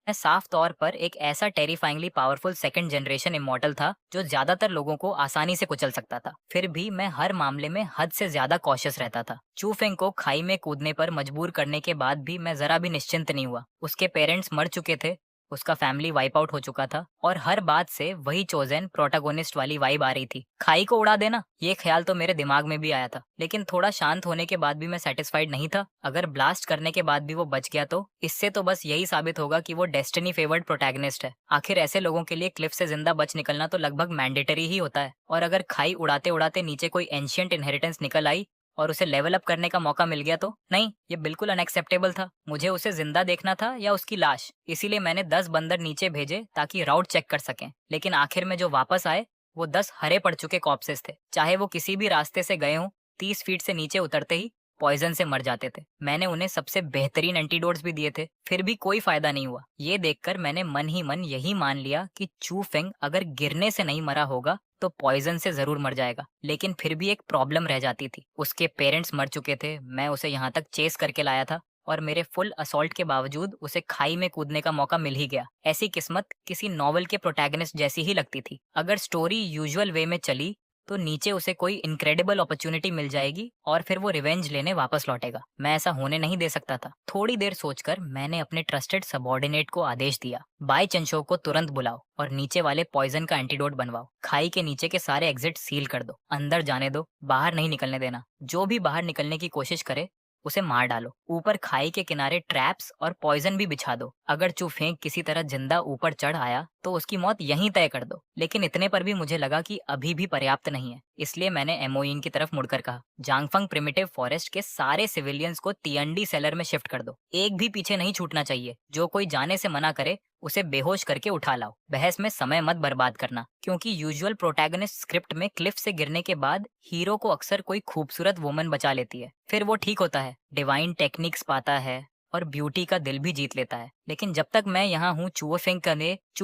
साफ तौर पर एक ऐसा टेरिफाइंगली पावरफुल सेकंड जनरेशन इमॉर्टल था जो ज्यादातर लोगों को आसानी से कुचल सकता था। फिर भी मैं हर मामले में हद से ज्यादा कॉशियस रहता था। चू फेंग को खाई में कूदने पर मजबूर करने के बाद भी मैं जरा भी निश्चिंत नहीं हुआ। उसके पेरेंट्स मर चुके थे, उसका फैमिली वाइप आउट हो चुका था और हर बात से वही चोजन प्रोटागोनिस्ट वाली वाइब आ रही थी। खाई को उड़ा देना, ये ख्याल तो मेरे दिमाग में भी आया था, लेकिन थोड़ा शांत होने के बाद भी मैं सेटिस्फाइड नहीं था। अगर ब्लास्ट करने के बाद भी वो बच गया तो इससे तो बस यही साबित होगा कि वो डेस्टिनी फेवर्ड प्रोटैगनिस्ट है। आखिर ऐसे लोगों के लिए क्लिफ से जिंदा बच निकलना तो लगभग मैंडेटरी ही होता है। और अगर खाई उड़ाते उड़ाते नीचे कोई एंशियंट इनहेरिटेंस निकल आई और उसे लेवल अप करने का मौका मिल गया तो नहीं, ये बिल्कुल अनएक्सेप्टेबल था। मुझे उसे जिंदा देखना था या उसकी लाश। इसीलिए मैंने 10 बंदर नीचे भेजे ताकि राउट चेक कर सकें। लेकिन आखिर में जो वापस आए वो 10 हरे पड़ चुके कॉप्सेस थे। चाहे वो किसी भी रास्ते से गए हों, 30 फीट से नीचे उतरते ही पॉइजन से मर जाते थे। मैंने उन्हें सबसे बेहतरीन एंटीडोट्स भी दिए थे, फिर भी कोई फायदा नहीं हुआ। ये देखकर मैंने मन ही मन यही मान लिया कि चू फेंग अगर गिरने से नहीं मरा होगा तो पॉइजन से जरूर मर जाएगा। लेकिन फिर भी एक प्रॉब्लम रह जाती थी, उसके पेरेंट्स मर चुके थे। मैं उसे यहाँ तक चेस करके लाया था और मेरे फुल असॉल्ट के बावजूद उसे खाई में कूदने का मौका मिल ही गया। ऐसी किस्मत किसी नॉवल के प्रोटैगनिस्ट जैसी ही लगती थी। अगर स्टोरी यूजुअल वे में चली तो नीचे उसे कोई इनक्रेडिबल अपॉर्चुनिटी मिल जाएगी और फिर वो रिवेंज लेने वापस लौटेगा। मैं ऐसा होने नहीं दे सकता था। थोड़ी देर सोचकर मैंने अपने ट्रस्टेड सबॉर्डिनेट को आदेश दिया, बाई चंशो को तुरंत बुलाओ और नीचे वाले पॉइजन का एंटीडोट बनवाओ। खाई के नीचे के सारे एग्जिट सील कर दो, अंदर जाने दो, बाहर नहीं निकलने देना। जो भी बाहर निकलने की कोशिश करे उसे मार डालो। ऊपर खाई के किनारे ट्रैप्स और पॉइजन भी बिछा दो। अगर चूफेंग किसी तरह जिंदा ऊपर चढ़ आया तो उसकी मौत यहीं तय कर दो। लेकिन इतने पर भी मुझे लगा कि अभी भी पर्याप्त नहीं है, इसलिए मैंने एमओइंग की तरफ मुड़कर कहा, जांगफंग प्रिमिटिव फॉरेस्ट के सारे सिविलियंस को टीएनडी सेलर में शिफ्ट कर दो। एक भी पीछे नहीं छूटना चाहिए। जो कोई जाने से मना करे उसे बेहोश करके उठा लाओ। बहस में समय मत बर्बाद करना, क्योंकि यूजुअल प्रोटैगनिस्ट स्क्रिप्ट में क्लिफ से गिरने के बाद हीरो को अक्सर कोई खूबसूरत वुमन बचा लेती है, फिर वो ठीक होता है, डिवाइन टेक्निक्स पाता है और ब्यूटी का दिल भी जीत लेता है। लेकिन जब तक मैं यहाँ हूँ चू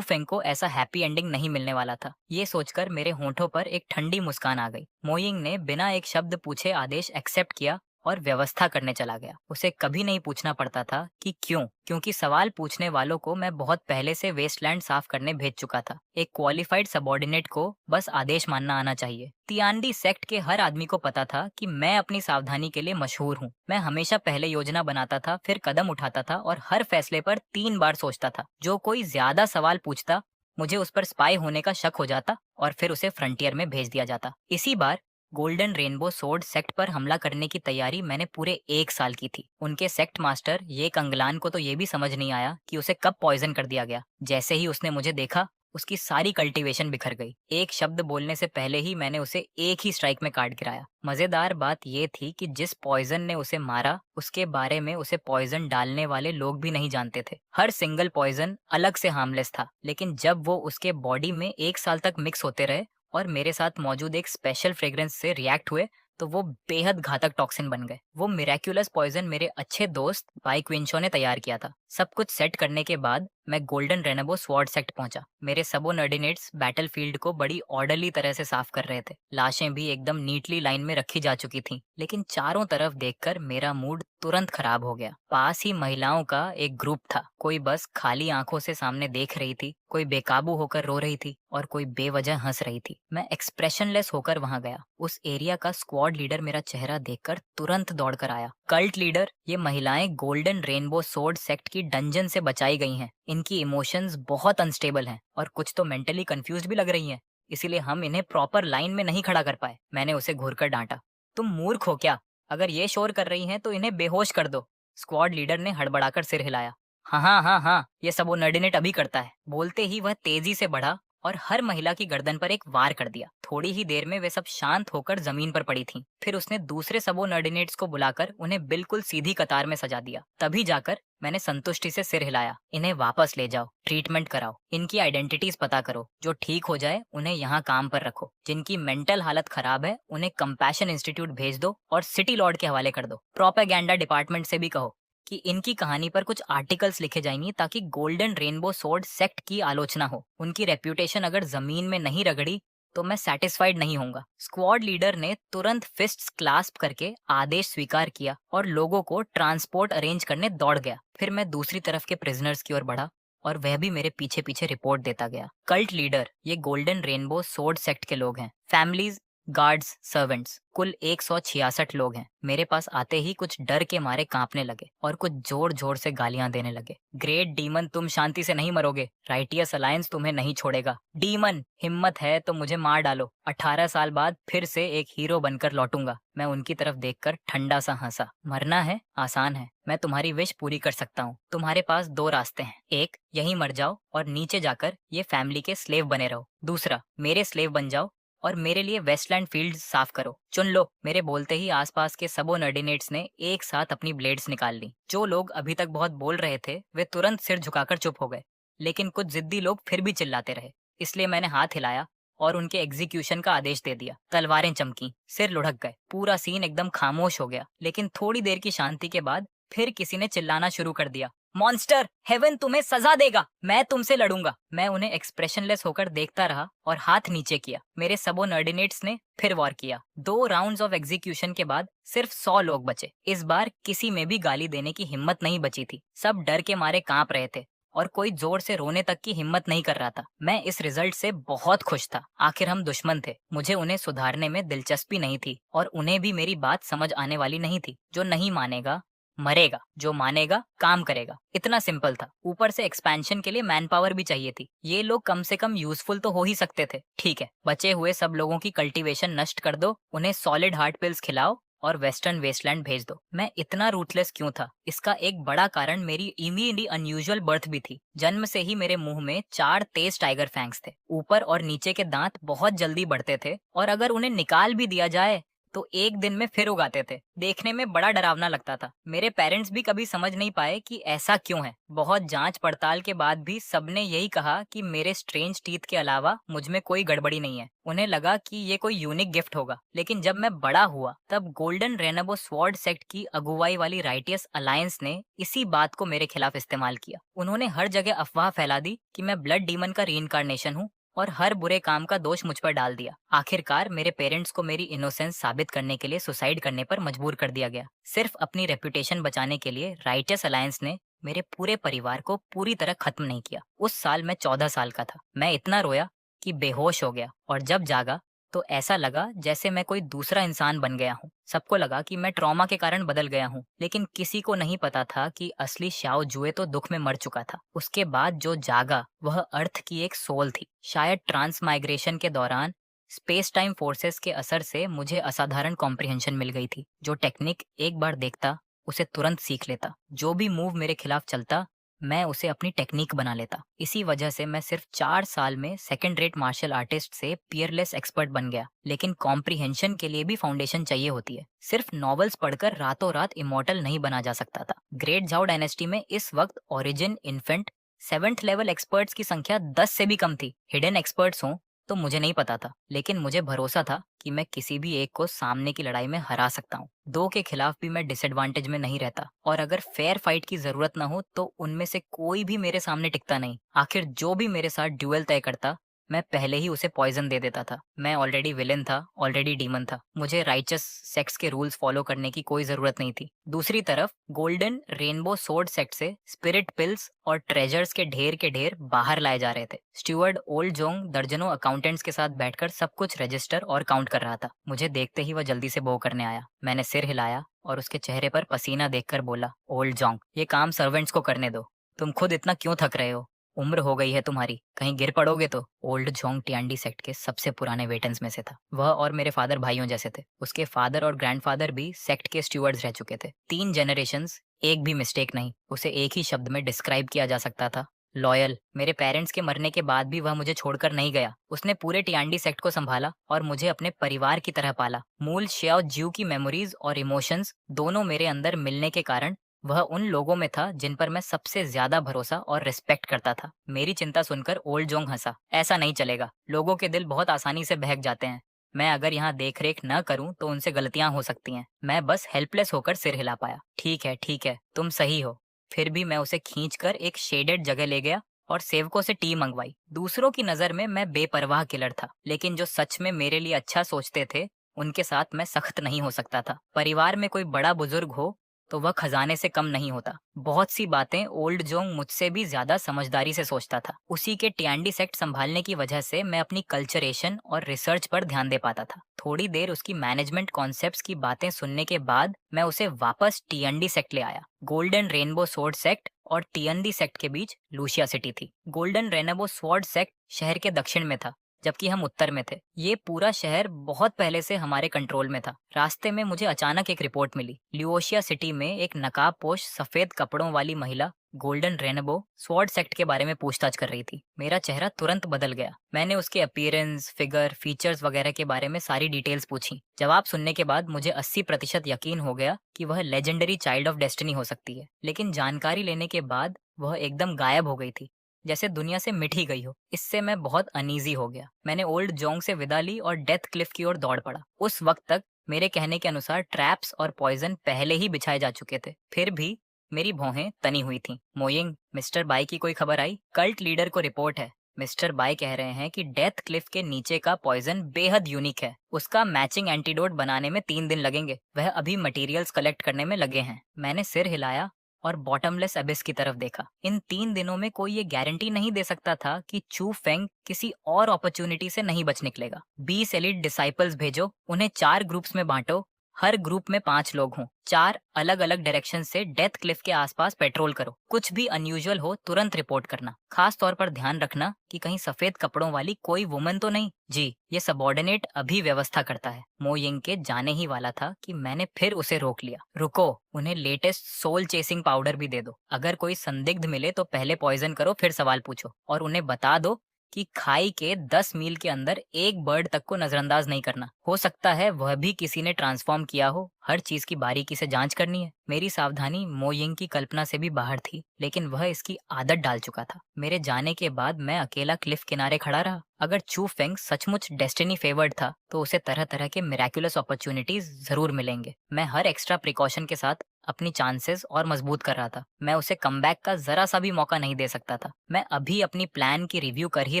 फेंग को ऐसा हैप्पी एंडिंग नहीं मिलने वाला था। ये सोचकर मेरे होठों पर एक ठंडी मुस्कान आ गई। मोइंग ने बिना एक शब्द पूछे आदेश एक्सेप्ट किया और व्यवस्था करने चला गया। उसे कभी नहीं पूछना पड़ता था कि क्यों, क्योंकि सवाल पूछने वालों को मैं बहुत पहले से वेस्टलैंड साफ करने भेज चुका था। एक क्वालिफाइड सबॉर्डिनेट को बस आदेश मानना आना चाहिए। तियानडी सेक्ट के हर आदमी को पता था कि मैं अपनी सावधानी के लिए मशहूर हूँ। मैं हमेशा पहले योजना बनाता था, फिर कदम उठाता था और हर फैसले पर 3 बार सोचता था। जो कोई ज्यादा सवाल पूछता मुझे उस पर स्पाई होने का शक हो जाता और फिर उसे फ्रंटियर में भेज दिया जाता। इसी बार गोल्डन रेनबो सोर्ड सेक्ट पर हमला करने की तैयारी मैंने पूरे 1 साल की थी। उनके सेक्ट मास्टर ये कंगलान को तो ये भी समझ नहीं आया कि उसे कब पॉइजन कर दिया गया। जैसे ही उसने मुझे देखा उसकी सारी कल्टीवेशन बिखर गई। एक शब्द बोलने से पहले ही मैंने उसे एक ही स्ट्राइक में काट गिराया। मजेदार बात ये थी कि जिस पॉइजन ने उसे मारा उसके बारे में उसे पॉइजन डालने वाले लोग भी नहीं जानते थे। हर सिंगल पॉइजन अलग से हार्मलेस था, लेकिन जब वो उसके बॉडी में 1 साल तक मिक्स होते रहे और मेरे साथ मौजूद एक स्पेशल फ्रेग्रेंस से रिएक्ट हुए तो वो बेहद घातक टॉक्सिन बन गए। वो मिरेक्युलस पॉइजन मेरे अच्छे दोस्त बाई क्विंचो ने तैयार किया था। सब कुछ सेट करने के बाद मैं गोल्डन रेनेबो स्वॉर्ड सेक्ट पहुंचा। मेरे सबोर्डिनेट्स बैटलफील्ड को बड़ी ऑर्डरली तरह से साफ कर रहे थे। लाशें भी एकदम नीटली लाइन में रखी जा चुकी थीं। लेकिन चारों तरफ देखकर मेरा मूड तुरंत खराब हो गया। पास ही महिलाओं का एक ग्रुप था। कोई बस खाली आंखों से सामने देख रही थी, कोई बेकाबू होकर रो रही थी और कोई बेवजह हंस रही थी। मैं एक्सप्रेशनलेस होकर वहां गया। उस एरिया का स्क्वाड लीडर मेरा चेहरा देखकर तुरंत दौड़कर आया। कल्ट लीडर, ये महिलाएं गोल्डन रेनबो सोर्ड सेक्ट की डंजन से बचाई गई हैं। इनकी इमोशंस बहुत अनस्टेबल हैं और कुछ तो मेंटली कंफ्यूज भी लग रही हैं। इसीलिए हम इन्हें प्रॉपर लाइन में नहीं खड़ा कर पाए। मैंने उसे घूरकर डांटा, तुम मूर्ख हो क्या? अगर ये शोर कर रही हैं तो इन्हें बेहोश कर दो। स्क्वाड लीडर ने हड़बड़ाकर सिर हिलाया। हाँ हाँ हाँ हाँ, ये सबोर्डिनेट अभी करता है। बोलते ही वह तेजी से बढ़ा और हर महिला की गर्दन पर एक वार कर दिया। थोड़ी ही देर में वे सब शांत होकर जमीन पर पड़ी थीं। फिर उसने दूसरे सबोर्डिनेट्स को बुलाकर उन्हें बिल्कुल सीधी कतार में सजा दिया। तभी जाकर मैंने संतुष्टि से सिर हिलाया। इन्हें वापस ले जाओ, ट्रीटमेंट कराओ, इनकी आइडेंटिटीज पता करो। जो ठीक हो जाए उन्हें यहाँ काम पर रखो। जिनकी मेंटल हालत खराब है उन्हें कंपैशन इंस्टीट्यूट भेज दो और सिटी लॉर्ड के हवाले कर दो। प्रोपेगेंडा डिपार्टमेंट से भी कहो कि इनकी कहानी पर कुछ आर्टिकल्स लिखे जाएंगे ताकि गोल्डन रेनबो सोर्ड सेक्ट की आलोचना हो। उनकी रेप्यूटेशन अगर जमीन में नहीं रगड़ी तो मैं सेटिस्फाइड नहीं होऊंगा। स्क्वाड लीडर ने तुरंत फिस्ट्स क्लास्प करके आदेश स्वीकार किया और लोगों को ट्रांसपोर्ट अरेंज करने दौड़ गया। फिर मैं दूसरी तरफ के प्रिजनर्स की ओर बढ़ा। और वह भी मेरे पीछे पीछे रिपोर्ट देता गया। कल्ट लीडर ये गोल्डन रेनबो सोर्ड सेक्ट के लोग हैं। फैमिलीज, गार्ड्स, सर्वेंट्स, कुल 166 लोग हैं। मेरे पास आते ही कुछ डर के मारे कांपने लगे और कुछ जोर जोर से गालियां देने लगे। ग्रेट डीमन, तुम शांति से नहीं मरोगे। राइटियस अलायंस तुम्हें नहीं छोड़ेगा। डीमन, हिम्मत है तो मुझे मार डालो। 18 साल बाद फिर से एक हीरो बनकर लौटूंगा। मैं उनकी तरफ देखकर ठंडा सा हंसा। मरना है, आसान है। मैं तुम्हारी विश पूरी कर सकता हूँ। तुम्हारे पास दो रास्ते हैं। एक, यहीं मर जाओ और नीचे जाकर ये फैमिली के स्लेव बने रहो। दूसरा, मेरे स्लेव बन जाओ और मेरे लिए वेस्टलैंड फील्ड साफ करो। चुन लो। मेरे बोलते ही आसपास के सबोर्डिनेट्स ने एक साथ अपनी ब्लेड्स निकाल ली। जो लोग अभी तक बहुत बोल रहे थे वे तुरंत सिर झुकाकर चुप हो गए, लेकिन कुछ जिद्दी लोग फिर भी चिल्लाते रहे। इसलिए मैंने हाथ हिलाया और उनके एग्जीक्यूशन का आदेश दे दिया। तलवारें चमकी, सिर लुढ़क गए, पूरा सीन एकदम खामोश हो गया। लेकिन थोड़ी देर की शांति के बाद फिर किसी ने चिल्लाना शुरू कर दिया, मॉन्स्टर, हेवन तुम्हें सजा देगा, मैं तुमसे लड़ूंगा। मैं उन्हें एक्सप्रेशनलेस होकर देखता रहा और हाथ नीचे किया। मेरे सबोर्डिनेट्स ने फिर वॉर किया। 2 राउंड्स ऑफ एग्जीक्यूशन के बाद सिर्फ 100 लोग बचे। इस बार किसी में भी गाली देने की हिम्मत नहीं बची थी। सब डर के मारे कांप रहे थे और कोई जोर से रोने तक की हिम्मत नहीं कर रहा था। मैं इस रिजल्ट से बहुत खुश था। आखिर हम दुश्मन थे। मुझे उन्हें सुधारने में दिलचस्पी नहीं थी और उन्हें भी मेरी बात समझ आने वाली नहीं थी। जो नहीं मानेगा मरेगा, जो मानेगा काम करेगा। इतना सिंपल था। ऊपर से एक्सपेंशन के लिए मैन पावर भी चाहिए थी। ये लोग कम से कम यूजफुल तो हो ही सकते थे। ठीक है, बचे हुए सब लोगों की कल्टीवेशन नष्ट कर दो, उन्हें सॉलिड हार्ट पिल्स खिलाओ और वेस्टर्न वेस्टलैंड भेज दो। मैं इतना रूथलेस क्यों था? इसका एक बड़ा कारण मेरी इमीडिएटली अनयूजुअल बर्थ भी थी। जन्म से ही मेरे मुंह में 4 तेज टाइगर फैंग्स थे। ऊपर और नीचे के दांत बहुत जल्दी बढ़ते थे और अगर उन्हें निकाल भी दिया जाए तो एक दिन में फिर उगाते थे। देखने में बड़ा डरावना लगता था। मेरे पेरेंट्स भी कभी समझ नहीं पाए कि ऐसा क्यों है। बहुत जांच पड़ताल के बाद भी सबने यही कहा कि मेरे स्ट्रेंज टीथ के अलावा मुझ में कोई गड़बड़ी नहीं है। उन्हें लगा कि ये कोई यूनिक गिफ्ट होगा। लेकिन जब मैं बड़ा हुआ तब गोल्डन रेनबो स्वॉर्ड सेक्ट की अगुवाई वाली राइटियस अलायंस ने इसी बात को मेरे खिलाफ इस्तेमाल किया। उन्होंने हर जगह अफवाह फैला दी कि मैं ब्लड डीमन का रीइंकार्नेशन हूँ और हर बुरे काम का दोष मुझ पर डाल दिया। आखिरकार मेरे पेरेंट्स को मेरी इनोसेंस साबित करने के लिए सुसाइड करने पर मजबूर कर दिया गया। सिर्फ अपनी रेपुटेशन बचाने के लिए राइटियस अलायंस ने मेरे पूरे परिवार को पूरी तरह खत्म नहीं किया। उस साल मैं 14 साल का था। मैं इतना रोया कि बेहोश हो गया और जब जागा तो ऐसा लगा जैसे मैं कोई दूसरा इंसान बन गया हूँ। सबको लगा कि मैं ट्रॉमा के कारण बदल गया हूँ, लेकिन किसी को नहीं पता था कि असली श्याओ जुए तो दुख में मर चुका था। उसके बाद जो जागा वह अर्थ की एक सोल थी। शायद ट्रांस माइग्रेशन के दौरान स्पेस टाइम फोर्सेस के असर से मुझे असाधारण कॉम्प्रिहेंशन मिल गई थी। जो टेक्निक एक बार देखता उसे तुरंत सीख लेता। जो भी मूव मेरे खिलाफ चलता मैं उसे अपनी टेक्निक बना लेता। इसी वजह से मैं सिर्फ 4 साल में सेकंड रेट मार्शल आर्टिस्ट से पियरलेस एक्सपर्ट बन गया। लेकिन कॉम्प्रिहेंशन के लिए भी फाउंडेशन चाहिए होती है। सिर्फ नॉवेल्स पढ़कर रातों रात इमॉर्टल नहीं बना जा सकता था। ग्रेट झाओ डायनेस्टी में इस वक्त origin, infant, 7th level experts की संख्या 10 से भी कम थी। हिडन एक्सपर्ट्स हों तो मुझे नहीं पता था, लेकिन मुझे भरोसा था कि मैं किसी भी एक को सामने की लड़ाई में हरा सकता हूँ। 2 के खिलाफ भी मैं डिसएडवांटेज में नहीं रहता और अगर फेयर फाइट की जरूरत न हो तो उनमें से कोई भी मेरे सामने टिकता नहीं। आखिर जो भी मेरे साथ ड्यूएल तय करता मैं पहले ही उसे पॉइजन दे देता था। मैं ऑलरेडी विलेन था, ऑलरेडी डीमन था। मुझे राइचस सेक्स के रूल्स फॉलो करने की कोई जरूरत नहीं थी। दूसरी तरफ गोल्डन रेनबो सोर्ड सेक्ट से स्पिरिट पिल्स और ट्रेजर्स के ढेर बाहर लाए जा रहे थे। स्टीवर्ड ओल्ड जोंग दर्जनों अकाउंटेंट्स के साथ बैठकर सब कुछ रजिस्टर और काउंट कर रहा था। मुझे देखते ही वह जल्दी से बो करने आया। मैंने सिर हिलाया और उसके चेहरे पर पसीना देखकर बोला, ओल्ड जोंग, ये काम सर्वेंट्स को करने दो। तुम खुद इतना क्यों थक रहे हो? उम्र हो गई है तुम्हारी, कहीं गिर पड़ोगे तो। ओल्ड जोंग टियांडी सेक्ट के सबसे पुराने वेटन्स में से था। वह और मेरे फादर भाइयों जैसे थे। उसके फादर और ग्रैंडफादर भी सेक्ट के स्टीवर्ड्स रह चुके थे। 3 जनरेशंस, एक भी मिस्टेक नहीं। उसे एक ही शब्द में डिस्क्राइब किया जा सकता था, लॉयल। मेरे पेरेंट्स के मरने के बाद भी वह मुझे छोड़कर नहीं गया। उसने पूरे टियांडी सेक्ट को संभाला और मुझे अपने परिवार की तरह पाला। मूल श्याओ ज्यू की मेमोरीज और इमोशंस दोनों मेरे अंदर मिलने के कारण वह उन लोगों में था जिन पर मैं सबसे ज्यादा भरोसा और रिस्पेक्ट करता था। मेरी चिंता सुनकर ओल्ड जोंग हंसा। ऐसा नहीं चलेगा, लोगों के दिल बहुत आसानी से बहक जाते हैं। मैं अगर यहाँ देख रेख न करूँ तो उनसे गलतियां हो सकती हैं। मैं बस हेल्पलेस होकर सिर हिला पाया। ठीक है, तुम सही हो। फिर भी मैं उसे खींचकर एक शेडेड जगह ले गया और सेवकों से टी मंगवाई। दूसरों की नजर में मैं बेपरवाह किलर था, लेकिन जो सच में मेरे लिए अच्छा सोचते थे उनके साथ मैं सख्त नहीं हो सकता था। परिवार में कोई बड़ा बुजुर्ग हो तो वह खजाने से कम नहीं होता। बहुत सी बातें ओल्ड जोंग मुझसे भी ज्यादा समझदारी से सोचता था। उसी के टियांडी सेक्ट संभालने की वजह से मैं अपनी कल्चरेशन और रिसर्च पर ध्यान दे पाता था। थोड़ी देर उसकी मैनेजमेंट कॉन्सेप्ट्स की बातें सुनने के बाद मैं उसे वापस टियांडी सेक्ट ले आया। गोल्डन रेनबो सोर्ड सेक्ट और टियंडी सेक्ट के बीच लूशिया सिटी थी। गोल्डन रेनबो स्वॉर्ड सेक्ट शहर के दक्षिण में था, जबकि हम उत्तर में थे। ये पूरा शहर बहुत पहले से हमारे कंट्रोल में था। रास्ते में मुझे अचानक एक रिपोर्ट मिली। ल्यूओशिया सिटी में एक नकाबपोश सफेद कपड़ों वाली महिला गोल्डन रेनबो स्वॉर्ड सेक्ट के बारे में पूछताछ कर रही थी। मेरा चेहरा तुरंत बदल गया। मैंने उसके अपीयरेंस, फिगर, फीचर्स वगैरह के बारे में सारी डिटेल्स पूछी। जवाब सुनने के बाद मुझे 80% यकीन हो गया कि वह लेजेंडरी चाइल्ड ऑफ डेस्टिनी हो सकती है। लेकिन जानकारी लेने के बाद वह एकदम गायब हो गई थी, जैसे दुनिया से मिट ही गई हो। इससे मैं बहुत अनईजी हो गया। मैंने ओल्ड जोंग से विदा ली और डेथ क्लिफ की ओर दौड़ पड़ा। उस वक्त तक मेरे कहने के अनुसार ट्रैप्स और पॉइजन पहले ही बिछाए जा चुके थे। फिर भी मेरी भौहें तनी हुई थीं। मोइंग, मिस्टर बाई की कोई खबर आई? कल्ट लीडर को रिपोर्ट है। मिस्टर बाई कह रहे हैं कि डेथ क्लिफ के नीचे का पॉइजन बेहद यूनिक है। उसका मैचिंग एंटीडोट बनाने में 3 दिन लगेंगे। वह अभी मटेरियल्स कलेक्ट करने में लगे हैं। मैंने सिर हिलाया और बॉटमलेस अबिस की तरफ देखा। इन 3 दिनों में कोई ये गारंटी नहीं दे सकता था कि चू फेंग किसी और अपॉर्चुनिटी से नहीं बच निकलेगा। 20 एलिट डिसाइपल्स भेजो, उन्हें 4 ग्रुप्स में बांटो। हर ग्रुप में 5 लोग हों। 4 अलग अलग डायरेक्शन से डेथ क्लिफ के आसपास पेट्रोल करो। कुछ भी अनयूजुअल हो तुरंत रिपोर्ट करना। खास तौर पर ध्यान रखना कि कहीं सफेद कपड़ों वाली कोई वुमन तो नहीं। जी, ये सबॉर्डिनेट अभी व्यवस्था करता है। मो यिंग के जाने ही वाला था कि मैंने फिर उसे रोक लिया। रुको, उन्हें लेटेस्ट सोल चेसिंग पाउडर भी दे दो। अगर कोई संदिग्ध मिले तो पहले पॉइजन करो, फिर सवाल पूछो। और उन्हें बता दो कि खाई के 10 मील के अंदर एक बर्ड तक को नजरअंदाज नहीं करना। हो सकता है वह भी किसी ने ट्रांसफॉर्म किया हो। हर चीज की बारीकी से जांच करनी है। मेरी सावधानी मो यिंग की कल्पना से भी बाहर थी, लेकिन वह इसकी आदत डाल चुका था। मेरे जाने के बाद मैं अकेला क्लिफ किनारे खड़ा रहा। अगर चू फेंग सचमुच डेस्टिनी फेवर्ड था तो उसे तरह तरह के मिराकुलस अपॉर्चुनिटीज जरूर मिलेंगे। मैं हर एक्स्ट्रा प्रिकॉशन के साथ अपनी चांसेस और मजबूत कर रहा था। मैं उसे कमबैक का जरा सा भी मौका नहीं दे सकता था। मैं अभी अपनी प्लान की रिव्यू कर ही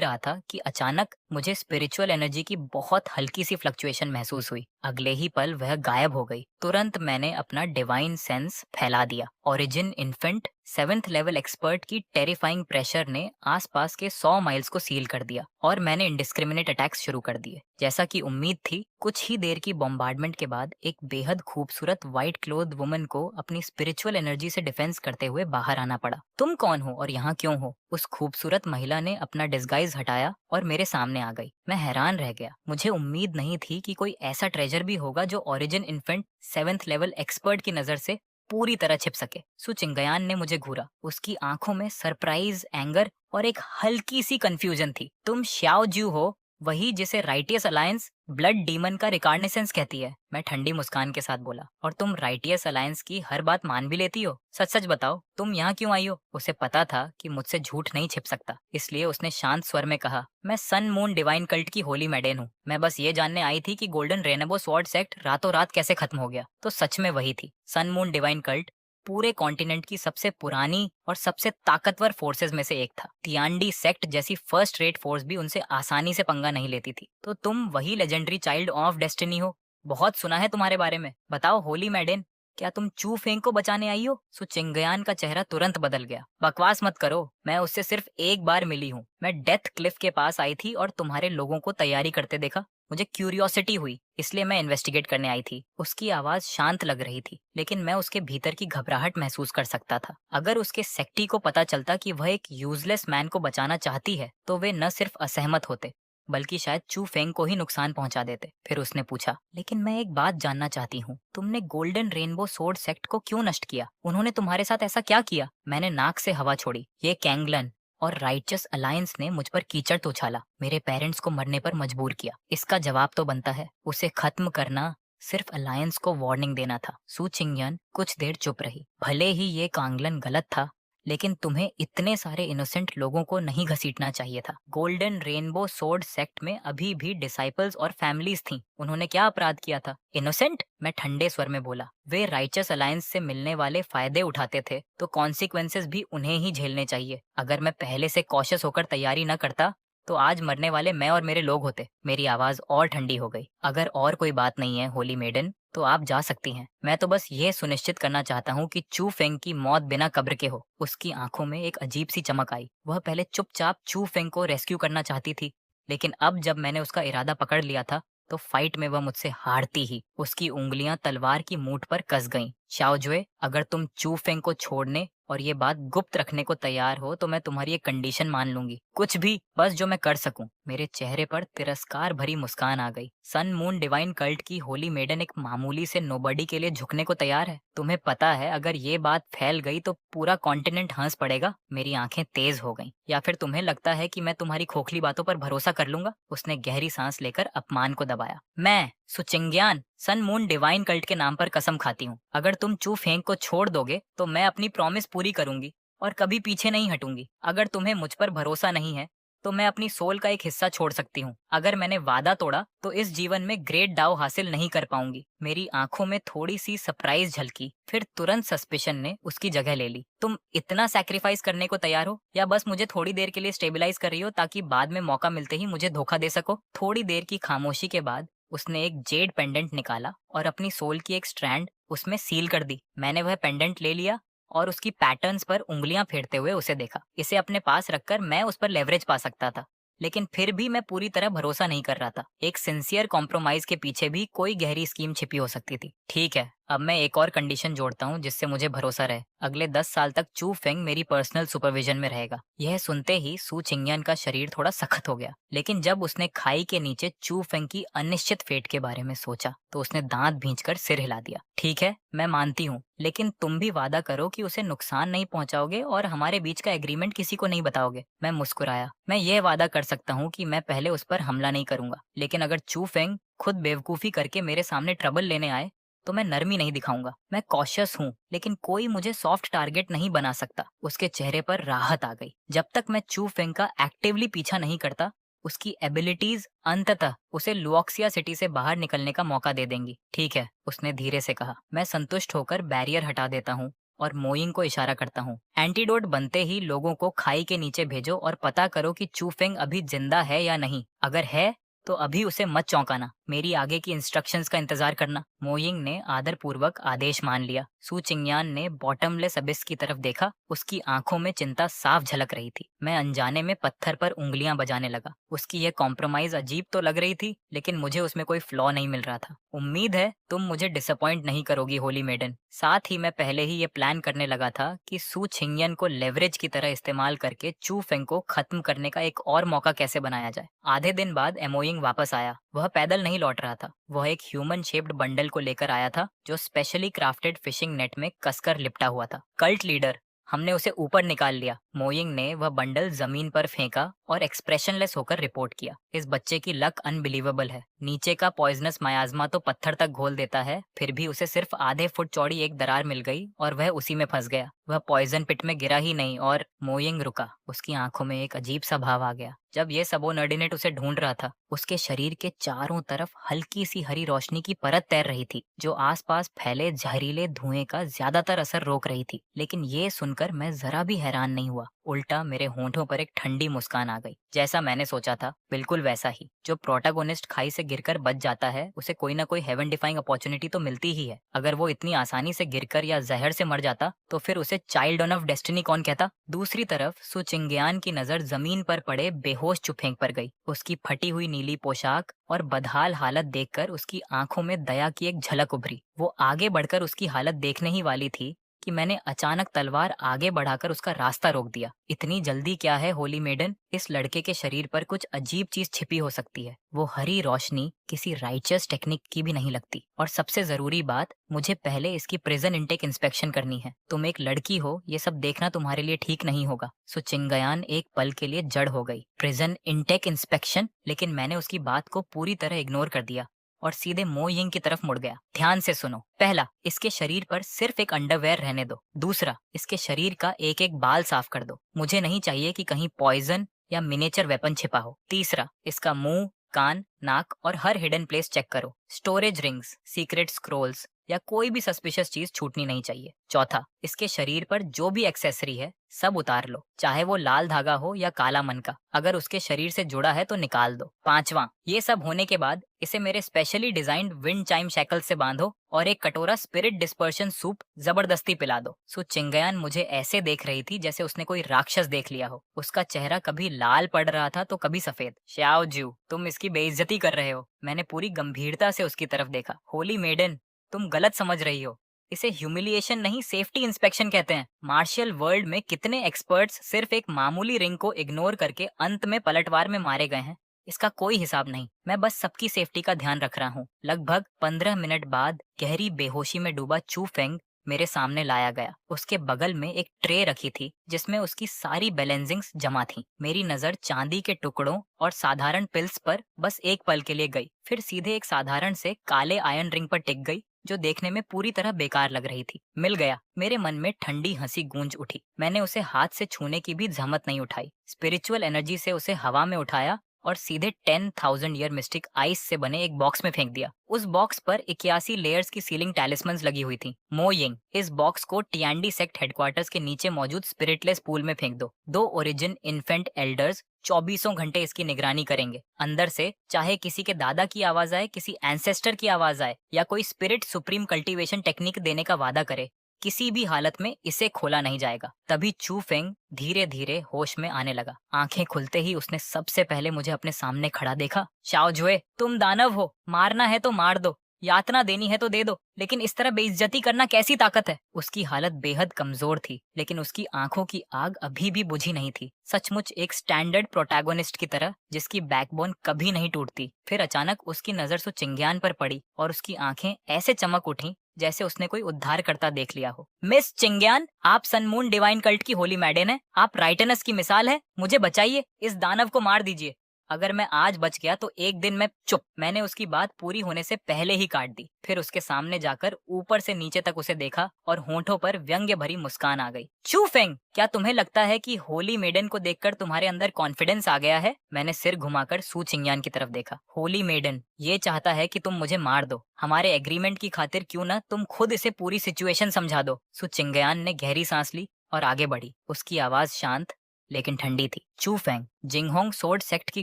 रहा था कि अचानक मुझे स्पिरिचुअल एनर्जी की बहुत हल्की सी फ्लक्चुएशन महसूस हुई। अगले ही पल वह गायब हो गई। तुरंत मैंने अपना डिवाइन सेंस फैला दिया। Origin infant 7th level expert की टेरिफाइंग प्रेशर ने आसपास के 100 माइल्स को सील कर दिया और मैंने इंडिस्क्रिमिनेट अटैक्स शुरू कर दिए। जैसा कि उम्मीद थी, कुछ ही देर की बॉम्बार्डमेंट के बाद एक बेहद खूबसूरत व्हाइट क्लोथ वुमन को अपनी स्पिरिचुअल एनर्जी से डिफेंस करते हुए बाहर आना पड़ा। तुम कौन हो और यहाँ क्यों हो? उस खूबसूरत महिला ने अपना डिस्गाइज हटाया और मेरे सामने आ गई। मैं हैरान रह गया। मुझे उम्मीद नहीं थी कि कोई ऐसा ट्रेजर भी होगा जो origin infant 7th level expert की नजर से पूरी तरह छिप सके। सु चिंगयान ने मुझे घूरा। उसकी आंखों में सरप्राइज, एंगर और एक हल्की सी कंफ्यूजन थी। तुम श्याओ जू हो, वही जिसे राइटियस अलायंस ब्लड डीमन का रिकार्नेसेंस कहती है। मैं ठंडी मुस्कान के साथ बोला। और तुम राइटियस अलायंस की हर बात मान भी लेती हो? सच सच बताओ, तुम यहाँ क्यों आई हो? उसे पता था कि मुझसे झूठ नहीं छिप सकता, इसलिए उसने शांत स्वर में कहा, मैं सन मून डिवाइन कल्ट की होली मेडेन हूँ। मैं बस ये जानने आई थी कि गोल्डन रेनबो स्वॉर्ड सेक्ट रातों रात कैसे खत्म हो गया। तो सच में वही थी। सन मून डिवाइन कल्ट पूरे कॉन्टिनेंट की सबसे पुरानी और सबसे ताकतवर फोर्सेस में से एक था। तियांडी सेक्ट जैसी फर्स्ट रेट फोर्स भी उनसे आसानी से पंगा नहीं लेती थी। तो तुम वही लेजेंडरी चाइल्ड ऑफ डेस्टिनी हो। बहुत सुना है तुम्हारे बारे में। बताओ होली मैडेन, क्या तुम चू फेंग को बचाने आई हो? सु चिंगयान का चेहरा तुरंत बदल गया। बकवास मत करो, मैं उससे सिर्फ एक बार मिली हूँ। मैं डेथ क्लिफ के पास आई थी और तुम्हारे लोगों को तैयारी करते देखा। मुझे क्यूरियोसिटी हुई, इसलिए मैं इन्वेस्टिगेट करने आई थी। उसकी आवाज शांत लग रही थी, लेकिन मैं उसके भीतर की घबराहट महसूस कर सकता था। अगर उसके सेक्टी को पता चलता कि वह एक यूजलेस मैन को बचाना चाहती है, तो वे न सिर्फ असहमत होते, बल्कि शायद चू फेंग को ही नुकसान पहुंचा देते। फिर उसने पूछा, लेकिन मैं एक बात जानना चाहती हूँ, तुमने गोल्डन रेनबो सोर्ड सेक्ट को क्यों नष्ट किया? उन्होंने तुम्हारे साथ ऐसा क्या किया? मैंने नाक से हवा छोड़ी। ये कैंगलन और राइचस अलायंस ने मुझ पर कीचड़ तो उछाला, मेरे पेरेंट्स को मरने पर मजबूर किया। इसका जवाब तो बनता है। उसे खत्म करना सिर्फ अलायंस को वार्निंग देना था। सु चिंगयान कुछ देर चुप रही। भले ही ये कांगलन गलत था, लेकिन तुम्हें इतने सारे इनोसेंट लोगों को नहीं घसीटना चाहिए था। गोल्डन रेनबो सोर्ड सेक्ट में अभी भी डिसाइपल्स और फैमिलीज थीं। उन्होंने क्या अपराध किया था? इनोसेंट? मैं ठंडे स्वर में बोला। वे राइचस अलायंस से मिलने वाले फायदे उठाते थे, तो कॉन्सिक्वेंसेस भी उन्हें ही झेलने चाहिए। अगर मैं पहले से कॉशियस होकर तैयारी न करता तो आज मरने वाले मैं और मेरे लोग होते। मेरी आवाज और ठंडी हो गई। अगर और कोई बात नहीं है होली मेडन, तो आप जा सकती हैं। मैं तो बस ये सुनिश्चित करना चाहता हूँ कि चू फेंग की मौत बिना कब्र के हो। उसकी आंखों में एक अजीब सी चमक आई। वह पहले चुपचाप चू फेंग को रेस्क्यू करना चाहती थी, लेकिन अब जब मैंने उसका इरादा पकड़ लिया था, तो फाइट में वह मुझसे हारती ही। उसकी उंगलियां तलवार की मूठ पर कस गईं। शाओजुए, अगर तुम चू फेंग को छोड़ने और ये बात गुप्त रखने को तैयार हो, तो मैं तुम्हारी एक कंडीशन मान लूंगी। कुछ भी, बस जो मैं कर सकूं। मेरे चेहरे पर तिरस्कार भरी मुस्कान आ गई। सन मून डिवाइन कल्ट की होली मेडन एक मामूली से नोबडी के लिए झुकने को तैयार है। तुम्हें पता है, अगर ये बात फैल गई तो पूरा कॉन्टिनेंट हंस पड़ेगा। मेरी आंखें तेज हो गईं। या फिर तुम्हें लगता है कि मैं तुम्हारी खोखली बातों पर भरोसा कर लूंगा? उसने गहरी सांस लेकर अपमान को दबाया। मैं सुचिंग्यान सन मून डिवाइन कल्ट के नाम पर कसम खाती हूँ, अगर तुम चू फेंग को छोड़ दोगे तो मैं अपनी प्रॉमिस पूरी करूंगी और कभी पीछे नहीं हटूंगी। अगर तुम्हें मुझ पर भरोसा नहीं है, तो मैं अपनी सोल का एक हिस्सा छोड़ सकती हूँ। अगर मैंने वादा तोड़ा तो इस जीवन में ग्रेट दाव हासिल नहीं कर पाऊंगी। मेरी आंखों में थोड़ी सी सरप्राइज झलकी, फिर तुरंत सस्पिशन ने उसकी जगह ले ली। तुम इतना सैक्रिफाइस करने को तैयार हो, या बस मुझे थोड़ी देर के लिए स्टेबलाइज कर रही हो ताकि बाद में मौका मिलते ही मुझे धोखा दे सको? थोड़ी देर की खामोशी के बाद उसने एक जेड पेंडेंट निकाला और अपनी सोल की एक स्ट्रैंड उसमें सील कर दी। मैंने वह पेंडेंट ले लिया और उसकी पैटर्न्स पर उंगलियां फेरते हुए उसे देखा। इसे अपने पास रखकर मैं उस पर लेवरेज पा सकता था, लेकिन फिर भी मैं पूरी तरह भरोसा नहीं कर रहा था। एक सिंसियर कॉम्प्रोमाइज के पीछे भी कोई गहरी स्कीम छिपी हो सकती थी। ठीक है, अब मैं एक और कंडीशन जोड़ता हूँ जिससे मुझे भरोसा रहे। अगले 10 साल तक चू फेंग मेरी पर्सनल सुपरविजन में रहेगा। यह सुनते ही सू चिंगयान का शरीर थोड़ा सख्त हो गया, लेकिन जब उसने खाई के नीचे चू फेंग की अनिश्चित फेट के बारे में सोचा, तो उसने दांत भींचकर सिर हिला दिया। ठीक है, मैं मानती हूँ, लेकिन तुम भी वादा करो कि उसे नुकसान नहीं पहुंचाओगे और हमारे बीच का एग्रीमेंट किसी को नहीं बताओगे। मैं मुस्कुराया। मैं यह वादा कर सकता हूँ कि मैं पहले उस पर हमला नहीं करूंगा, लेकिन अगर चू फेंग खुद बेवकूफी करके मेरे सामने ट्रबल लेने आए, तो मैं नरमी नहीं दिखाऊंगा। मैं कॉशियस हूँ, लेकिन कोई मुझे सॉफ्ट टारगेट नहीं बना सकता। उसके चेहरे पर राहत आ गई। जब तक मैं चू फेंग का एक्टिवली पीछा नहीं करता, उसकी एबिलिटीज अंततः उसे लुओक्सिया सिटी से बाहर निकलने का मौका दे देंगी। ठीक है, उसने धीरे से कहा। मैं संतुष्ट होकर बैरियर हटा देता हूँ और मोइंग को इशारा करता हूँ। एंटीडोट बनते ही लोगों को खाई के नीचे भेजो और पता करो कि चू फेंग अभी जिंदा है या नहीं। अगर है, तो अभी उसे मत चौंकाना। मेरी आगे की इंस्ट्रक्शंस का इंतजार करना। मोइंग ने आदरपूर्वक आदेश मान लिया। सू चिंगयान ने बॉटमलेस अबिस की तरफ देखा। उसकी आंखों में चिंता साफ झलक रही थी। मैं अनजाने में पत्थर पर उंगलियां बजाने लगा। उसकी यह कॉम्प्रोमाइज अजीब तो लग रही थी, लेकिन मुझे उसमें कोई फ्लॉ नहीं मिल रहा था। उम्मीद है तुम मुझे डिसअपॉइंट नहीं करोगी होली मेडन। साथ ही मैं पहले ही ये प्लान करने लगा था कि सू छिंगयन को लेवरेज की तरह इस्तेमाल करके चू फेंग को खत्म करने का एक और मौका कैसे बनाया जाए। आधे दिन बाद एमोइंग वापस आया। वह पैदल नहीं लौट रहा था। वह एक ह्यूमन शेप्ड बंडल को लेकर आया था, जो स्पेशली क्राफ्टेड फिशिंग नेट में कसकर लिपटा हुआ था। कल्ट लीडर, हमने उसे ऊपर निकाल लिया। मोइंग ने वह बंडल जमीन पर फेंका और एक्सप्रेशनलेस होकर रिपोर्ट किया। इस बच्चे की लक अनबिलीवेबल है। नीचे का पॉइजनस मायाज़्मा तो पत्थर तक घोल देता है, फिर भी उसे सिर्फ आधे फुट चौड़ी एक दरार मिल गई और वह उसी में फंस गया। वह पॉइजन पिट में गिरा ही नहीं और मोइंग रुका। उसकी आंखों में एक अजीब सा भाव आ गया। जब ये सबोर्डिनेट उसे ढूंढ रहा था, उसके शरीर के चारों तरफ हल्की सी हरी रोशनी की परत तैर रही थी, जो आसपास फैले जहरीले धुएं का ज्यादातर असर रोक रही थी। लेकिन ये सुनकर मैं जरा भी हैरान नहीं हुआ। उल्टा मेरे होंठों पर एक ठंडी मुस्कान आ गई। जैसा मैंने सोचा था, बिल्कुल वैसा ही। जो प्रोटैगोनिस्ट खाई से गिरकर बच जाता है, उसे कोई ना कोई हेवन डिफाइंग अपॉर्चुनिटी तो मिलती ही है। अगर वो इतनी आसानी से गिरकर या जहर से मर जाता, तो फिर उसे चाइल्ड ऑफ डेस्टिनी कौन कहता। दूसरी तरफ सु चिंग्यान की नजर जमीन पर पड़े बेहोश चुफेंग पर गई। उसकी फटी हुई नीली पोशाक और बदहाल हालत देखकर उसकी आंखों में दया की एक झलक उभरी। वो आगे बढ़कर उसकी हालत देखने ही वाली थी कि मैंने अचानक तलवार आगे बढ़ाकर उसका रास्ता रोक दिया। इतनी जल्दी क्या है होली मेडन? इस लड़के के शरीर पर कुछ अजीब चीज छिपी हो सकती है। वो हरी रोशनी किसी राइचस टेक्निक की भी नहीं लगती। और सबसे जरूरी बात, मुझे पहले इसकी प्रिजन इंटेक इंस्पेक्शन करनी है। तुम एक लड़की हो, ये सब देखना तुम्हारे लिए ठीक नहीं होगा। सो चिंगयान एक पल के लिए जड़ हो गई। Prison intake inspection? लेकिन मैंने उसकी बात को पूरी तरह इग्नोर कर दिया और सीधे मो यिंग की तरफ मुड़ गया। ध्यान से सुनो। पहला, इसके शरीर पर सिर्फ एक अंडरवेयर रहने दो। दूसरा, इसके शरीर का एक एक बाल साफ कर दो। मुझे नहीं चाहिए कि कहीं पॉइजन या मिनिएचर वेपन छिपा हो। तीसरा, इसका मुंह, कान, नाक और हर हिडन प्लेस चेक करो। स्टोरेज रिंग्स, सीक्रेट स्क्रोल्स या कोई भी सस्पिशियस चीज छूटनी नहीं चाहिए। चौथा, इसके शरीर पर जो भी एक्सेसरी है सब उतार लो, चाहे वो लाल धागा हो या काला मन का। अगर उसके शरीर से जुड़ा है तो निकाल दो। पांचवा, ये सब होने के बाद इसे मेरे specially designed wind chime shackle से बांधो और एक कटोरा स्पिरिट डिस्पर्शन सूप जबरदस्ती पिला दो। सो चिंगयान मुझे ऐसे देख रही थी जैसे उसने कोई राक्षस देख लिया हो। उसका चेहरा कभी लाल पड़ रहा था तो कभी सफेद। श्याओ ज्यू, तुम इसकी बेइज्जती कर रहे हो। मैंने पूरी गंभीरता से उसकी तरफ देखा। होली मेडन, तुम गलत समझ रही हो। इसे ह्यूमिलिएशन नहीं, सेफ्टी इंस्पेक्शन कहते हैं। मार्शियल वर्ल्ड में कितने एक्सपर्ट्स सिर्फ एक मामूली रिंग को इग्नोर करके अंत में पलटवार में मारे गए हैं, इसका कोई हिसाब नहीं। मैं बस सबकी सेफ्टी का ध्यान रख रहा हूँ। लगभग 15 मिनट बाद गहरी बेहोशी में डूबा चू फेंग मेरे सामने लाया गया। उसके बगल में एक ट्रे रखी थी जिसमें उसकी सारी बैलेंसिंग्स जमा थी। मेरी नजर चांदी के टुकड़ों और साधारण पिल्स पर बस एक पल के लिए गई, फिर सीधे एक साधारण से काले आयरन रिंग पर टिक गई जो देखने में पूरी तरह बेकार लग रही थी। मिल गया। मेरे मन में ठंडी हंसी गूंज उठी। मैंने उसे हाथ से छूने की भी जहमत नहीं उठाई। स्पिरिचुअल एनर्जी से उसे हवा में उठाया और सीधे 10,000 ईयर मिस्टिक आइस से बने एक बॉक्स में फेंक दिया। उस बॉक्स पर 81 लेयर्स की सीलिंग टैलिस्मन्स लगी हुई थी। मो यिंग, इस बॉक्स को टियांडी सेक्ट हेडक्वार्टर्स के नीचे मौजूद स्पिरिटलेस पूल में फेंक दो। 2 ओरिजिन इन्फेंट एल्डर्स 24 घंटे इसकी निगरानी करेंगे। अंदर से चाहे किसी के दादा की आवाज आए, किसी एंसेस्टर की आवाज आए या कोई स्पिरिट सुप्रीम कल्टीवेशन टेक्निक देने का वादा करे, किसी भी हालत में इसे खोला नहीं जाएगा। तभी चू फेंग धीरे धीरे होश में आने लगा। आंखें खुलते ही उसने सबसे पहले मुझे अपने सामने खड़ा देखा। शाओ जुए, तुम दानव हो, मारना है तो मार दो, यातना देनी है तो दे दो, लेकिन इस तरह बेइज्जती करना कैसी ताकत है। उसकी हालत बेहद कमजोर थी, लेकिन उसकी आंखों की आग अभी भी बुझी नहीं थी। सचमुच एक स्टैंडर्ड प्रोटैगोनिस्ट की तरह जिसकी बैकबोन कभी नहीं टूटती। फिर अचानक उसकी नजर सो चिंग्यान पर पड़ी और उसकी आंखें ऐसे चमक उठी जैसे उसने कोई उद्धार करता देख लिया हो। मिस चिंग्यान, आप सनमून डिवाइन कल्ट की होली मैडन है। आप राइटनस की मिसाल है। मुझे बचाइए, इस दानव को मार दीजिए। अगर मैं आज बच गया तो एक दिन मैं चुप। मैंने उसकी बात पूरी होने से पहले ही काट दी। फिर उसके सामने जाकर ऊपर से नीचे तक उसे देखा और होंठों पर व्यंग्य भरी मुस्कान आ गई। चू फेंग, क्या तुम्हें लगता है कि होली मेडन को देखकर तुम्हारे अंदर कॉन्फिडेंस आ गया है? मैंने सिर घुमाकर सू चिंग्यान की तरफ देखा। होली मेडन ये चाहता है कि तुम मुझे मार दो। हमारे एग्रीमेंट की खातिर क्यों ना तुम खुद इसे पूरी सिचुएशन समझा दो। सू चिंग्यान ने गहरी सांस ली और आगे बढ़ी। उसकी आवाज शांत लेकिन ठंडी थी। चू फेंग, जिंगहोंग सोर्ड सेक्ट की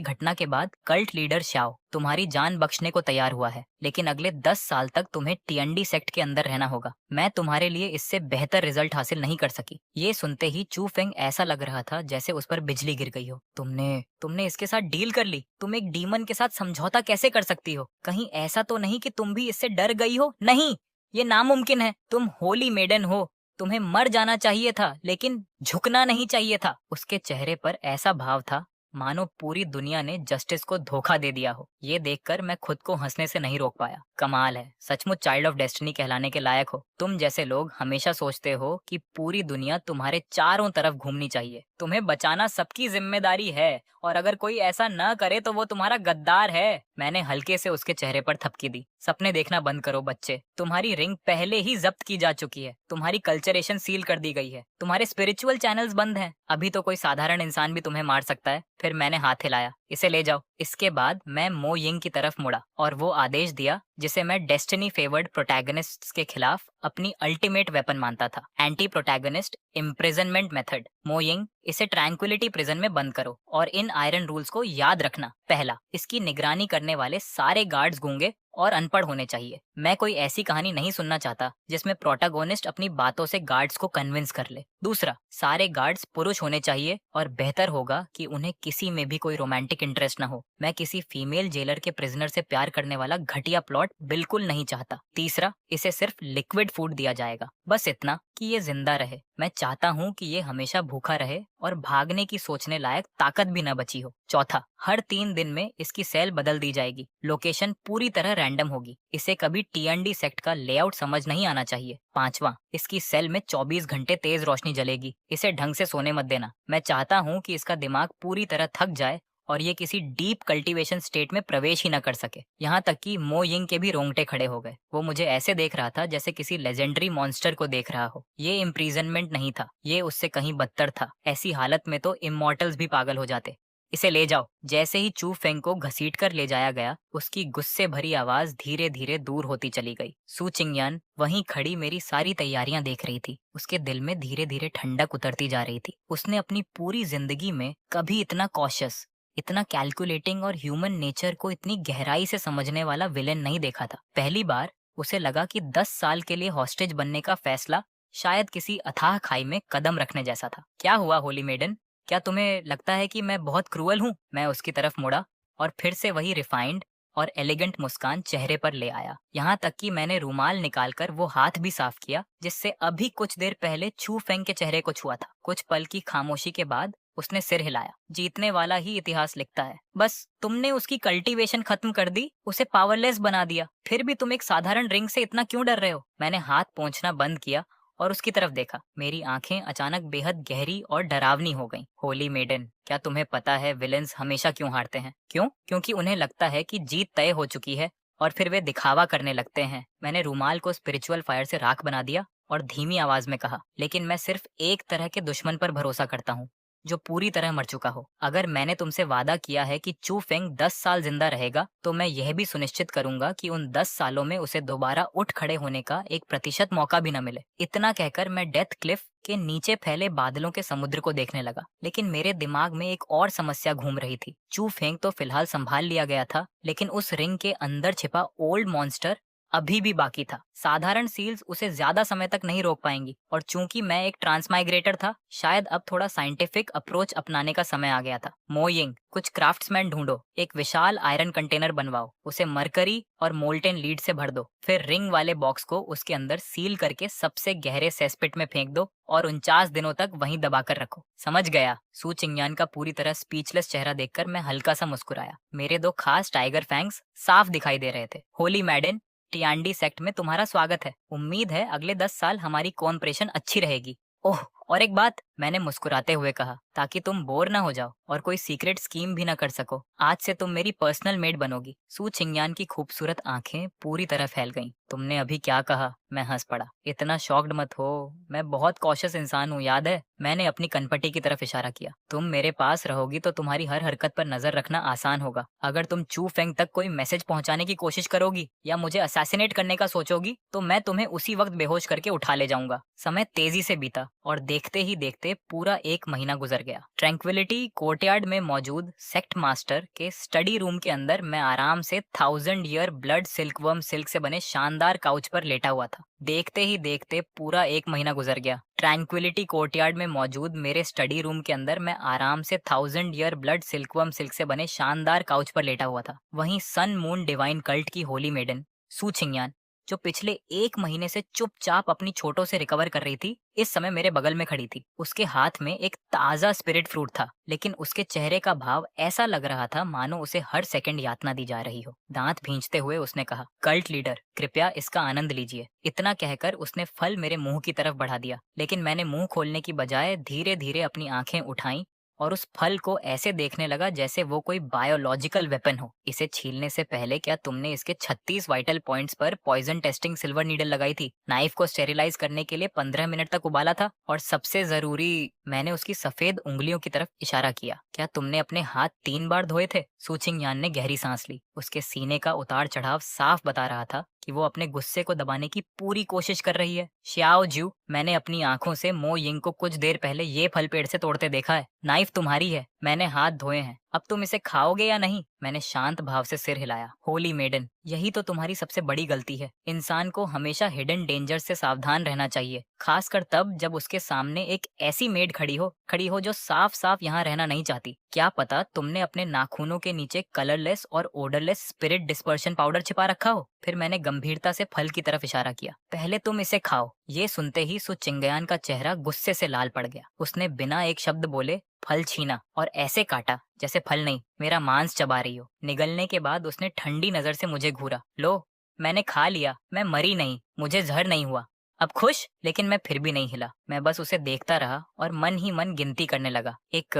घटना के बाद कल्ट लीडर शाओ तुम्हारी जान बख्शने को तैयार हुआ है, लेकिन अगले 10 साल तक तुम्हें टीएनडी सेक्ट के अंदर रहना होगा। मैं तुम्हारे लिए इससे बेहतर रिजल्ट हासिल नहीं कर सकी। ये सुनते ही चू फेंग ऐसा लग रहा था जैसे उस पर बिजली गिर गई हो। तुमने इसके साथ डील कर ली? तुम एक डीमन के साथ समझौता कैसे कर सकती हो? कहीं ऐसा तो नहीं कि तुम भी इससे डर गई हो? नहीं, ये नामुमकिन है। तुम होली मेडन हो। तुम्हें मर जाना चाहिए था, लेकिन झुकना नहीं चाहिए था। उसके चेहरे पर ऐसा भाव था मानो पूरी दुनिया ने जस्टिस को धोखा दे दिया हो। ये देखकर मैं खुद को हंसने से नहीं रोक पाया। कमाल है, सचमुच चाइल्ड ऑफ डेस्टिनी कहलाने के लायक हो। तुम जैसे लोग हमेशा सोचते हो कि पूरी दुनिया तुम्हारे चारों तरफ घूमनी चाहिए। तुम्हें बचाना सबकी जिम्मेदारी है और अगर कोई ऐसा न करे तो वो तुम्हारा गद्दार है। मैंने हल्के से उसके चेहरे पर थपकी दी। सपने देखना बंद करो बच्चे। तुम्हारी रिंग पहले ही जब्त की जा चुकी है। तुम्हारी कल्चरेशन सील कर दी गई है। तुम्हारे स्पिरिचुअल चैनल्स बंद हैं। अभी तो कोई साधारण इंसान भी तुम्हें मार सकता है। फिर मैंने हाथ हिलाया, इसे ले जाओ। इसके बाद मैं मो यिंग की तरफ मुड़ा और वो आदेश दिया जिसे मैं डेस्टिनी फेवर्ड प्रोटैगनिस्ट्स के खिलाफ अपनी अल्टीमेट वेपन मानता था। Anti protagonist imprisonment method. मो यिंग, इसे ट्रैंक्विलिटी प्रिजन में बंद करो और इन आयरन रूल्स को याद रखना। पहला, इसकी निगरानी करने वाले सारे गार्ड्स गूंगे और अनपढ़ होने चाहिए। मैं कोई ऐसी कहानी नहीं सुनना चाहता जिसमें प्रोटैगोनिस्ट अपनी बातों से गार्ड्स को कन्विंस कर ले। दूसरा, सारे गार्ड्स पुरुष होने चाहिए और बेहतर होगा कि उन्हें किसी में भी कोई रोमांटिक इंटरेस्ट न हो। मैं किसी फीमेल जेलर के प्रिजनर से प्यार करने वाला घटिया प्लॉट बिल्कुल नहीं चाहता। तीसरा, इसे सिर्फ लिक्विड फूड दिया जाएगा, बस इतना कि ये जिंदा रहे। मैं चाहता हूँ कि ये हमेशा भूखा रहे और भागने की सोचने लायक ताकत भी न बची हो। चौथा, हर 3 दिन में इसकी सेल बदल दी जाएगी। लोकेशन पूरी तरह रैंडम होगी। इसे कभी टीएनडी सेक्ट का लेआउट समझ नहीं आना चाहिए। पांचवा, इसकी सेल में 24 घंटे तेज रोशनी जलेगी। इसे ढंग से सोने मत देना। मैं चाहता हूँ कि इसका दिमाग पूरी तरह थक जाए और ये किसी डीप कल्टीवेशन स्टेट में प्रवेश ही न कर सके। यहाँ तक कि मो यिंग के भी रोंगटे खड़े हो गए। वो मुझे ऐसे देख रहा था जैसे किसी लेजेंडरी मॉन्स्टर को देख रहा हो। ये इम्प्रीजनमेंट नहीं था, ये उससे कहीं बदतर था। ऐसी हालत में तो इमॉर्टल्स भी पागल हो जाते। इसे ले जाओ। जैसे ही चू फेंग को घसीट कर ले जाया गया, उसकी गुस्से भरी आवाज धीरे धीरे दूर होती चली गई। सू चिंगयान वहीं खड़ी मेरी सारी तैयारियां देख रही थी। उसके दिल में धीरे धीरे ठंडक उतरती जा रही थी। उसने अपनी पूरी जिंदगी में कभी इतना कॉशियस, इतना कैलकुलेटिंग और ह्यूमन नेचर को इतनी गहराई से समझने वाला विलेन नहीं देखा था। पहली बार उसे लगा कि 10 साल के लिए हॉस्टेज बनने का फैसला शायद किसी अथाह खाई में कदम रखने जैसा था। क्या हुआ होली मेडन? क्या तुम्हें लगता है कि मैं बहुत क्रूअल हूँ? मैं उसकी तरफ मुड़ा और फिर से वही रिफाइंड और एलिगेंट मुस्कान चेहरे पर ले आया। यहाँ तक कि मैंने रुमाल निकालकर वो हाथ भी साफ किया जिससे अभी कुछ देर पहले छू फेंग के चेहरे को छुआ था। कुछ पल की खामोशी के बाद उसने सिर हिलाया। जीतने वाला ही इतिहास लिखता है। बस तुमने उसकी कल्टीवेशन खत्म कर दी, उसे पावरलेस बना दिया। फिर भी तुम एक साधारण रिंग से इतना क्यों डर रहे हो? मैंने हाथ पोंछना बंद किया और उसकी तरफ देखा। मेरी आंखें अचानक बेहद गहरी और डरावनी हो गईं। होली मेडन, क्या तुम्हें पता है विलेंस हमेशा क्यों हारते हैं? क्यों? क्योंकि उन्हें लगता है कि जीत तय हो चुकी है और फिर वे दिखावा करने लगते हैं। मैंने रुमाल को स्पिरिचुअल फायर से राख बना दिया और धीमी आवाज में कहा, लेकिन मैं सिर्फ एक तरह के दुश्मन पर भरोसा करता हूँ, जो पूरी तरह मर चुका हो। अगर मैंने तुमसे वादा किया है कि चू फेंग 10 साल जिंदा रहेगा, तो मैं यह भी सुनिश्चित करूंगा कि उन 10 सालों में उसे दोबारा उठ खड़े होने का 1% मौका भी न मिले। इतना कहकर मैं डेथ क्लिफ के नीचे फैले बादलों के समुद्र को देखने लगा। लेकिन मेरे दिमाग में एक और समस्या घूम रही थी। चू फेंग तो फिलहाल संभाल लिया गया था, लेकिन उस रिंग के अंदर छिपा ओल्ड मॉन्स्टर अभी भी बाकी था। साधारण सील्स उसे ज्यादा समय तक नहीं रोक पाएंगी और चूंकि मैं एक ट्रांसमाइग्रेटर था, शायद अब थोड़ा साइंटिफिक अप्रोच अपनाने का समय आ गया था। मोइंग, कुछ क्राफ्ट्समैन ढूंढो, एक विशाल आयरन कंटेनर बनवाओ, उसे मरकरी और मोल्टेन लीड से भर दो, फिर रिंग वाले बॉक्स को उसके अंदर सील करके सबसे गहरे सेसपिट में फेंक दो और 49 दिनों तक वहीं दबाकर रखो। समझ गया? सू चिंगयान का पूरी तरह स्पीचलेस चेहरा देखकर मैं हल्का सा मुस्कुराया। मेरे दो खास टाइगर फैंग्स साफ दिखाई दे रहे थे। होली मैडन, टियांडी सेक्ट में तुम्हारा स्वागत है। उम्मीद है अगले 10 साल हमारी कोऑपरेशन अच्छी रहेगी। ओह, और एक बात, मैंने मुस्कुराते हुए कहा, ताकि तुम बोर ना हो जाओ और कोई सीक्रेट स्कीम भी ना कर सको। आज से तुम मेरी पर्सनल मेड बनोगी। सू चिंगयान की खूबसूरत आंखें पूरी तरह फैल गईं। तुमने अभी क्या कहा? मैं हंस पड़ा। इतना शॉक्ड मत हो, मैं बहुत कॉशियस इंसान हूँ, याद है? मैंने अपनी कनपटी की तरफ इशारा किया। तुम मेरे पास रहोगी तो तुम्हारी हर हरकत पर नजर रखना आसान होगा। अगर तुम चू फेंग तक कोई मैसेज पहुंचाने की कोशिश करोगी या मुझे असैसिनेट करने का सोचोगी, तो मैं तुम्हें उसी वक्त बेहोश करके उठा ले जाऊंगा। समय तेजी से बीता और देखते ही देखते पूरा 1 महीना गुजर गया। ट्रैंक्विलिटी कोर्टयार्ड में मौजूद सेक्ट मास्टर के स्टडी रूम के अंदर मैं आराम से 1000 ईयर ब्लड सिल्कवर्म सिल्क से बने शानदार काउच पर लेटा हुआ था। देखते ही देखते पूरा 1 महीना गुजर गया। ट्रैंक्विलिटी कोर्टयार्ड में मौजूद मेरे स्टडी रूम के अंदर मैं आराम से 1000 ईयर ब्लड सिल्कवर्म सिल्क से बने शानदार काउच पर लेटा हुआ था। वहीं सन मून डिवाइन कल्ट की होली मेडन सू चिंगयान, जो पिछले 1 महीने से चुपचाप अपनी चोटों से रिकवर कर रही थी, इस समय मेरे बगल में खड़ी थी। उसके हाथ में एक ताजा स्पिरिट फ्रूट था, लेकिन उसके चेहरे का भाव ऐसा लग रहा था मानो उसे हर सेकंड यातना दी जा रही हो। दांत भींचते हुए उसने कहा, कल्ट लीडर, कृपया इसका आनंद लीजिए। इतना कहकर उसने फल मेरे मुंह की तरफ बढ़ा दिया, लेकिन मैंने मुंह खोलने की बजाय धीरे धीरे अपनी आंखें उठाई और उस फल को ऐसे देखने लगा जैसे वो कोई बायोलॉजिकल वेपन हो। इसे छीलने से पहले क्या तुमने इसके 36 वाइटल पॉइंट्स पर पॉइजन टेस्टिंग सिल्वर नीडल लगाई थी? नाइफ को स्टेरिलाइज करने के लिए 15 मिनट तक उबाला था? और सबसे जरूरी, मैंने उसकी सफेद उंगलियों की तरफ इशारा किया, क्या तुमने अपने हाथ 3 बार धोए थे? सू चिंगयान ने गहरी सांस ली। उसके सीने का उतार चढ़ाव साफ बता रहा था कि वो अपने गुस्से को दबाने की पूरी कोशिश कर रही है। श्याओ ज्यू, मैंने अपनी आंखों से मो यिंग को कुछ देर पहले ये फल पेड़ से तोड़ते देखा है। नाइफ तुम्हारी है, मैंने हाथ धोए हैं, अब तुम इसे खाओगे या नहीं? मैंने शांत भाव से सिर हिलाया। होली मेडन, यही तो तुम्हारी सबसे बड़ी गलती है। इंसान को हमेशा हिडन डेंजर से सावधान रहना चाहिए, खासकर तब जब उसके सामने एक ऐसी मेड खड़ी हो जो साफ साफ यहाँ रहना नहीं चाहती। क्या पता तुमने अपने नाखूनों के नीचे कलरलेस और ओडरलेस स्पिरिट डिस्पर्शन पाउडर छिपा रखा हो। फिर मैंने गंभीरता से फल की तरफ इशारा किया। पहले तुम इसे खाओ। ये सुनते ही सू चिंगयान का चेहरा गुस्से से लाल पड़ गया। उसने बिना एक शब्द बोले फल छीना और ऐसे काटा जैसे फल नहीं, मेरा मांस चबा रही हो। निगलने के बाद उसने ठंडी नजर से मुझे घूरा। लो, मैंने खा लिया, मैं मरी नहीं, मुझे जहर नहीं हुआ। अब खुश? लेकिन मैं फिर भी नहीं हिला। मैं बस उसे देखता रहा और मन ही मन गिनती करने लगा। 1,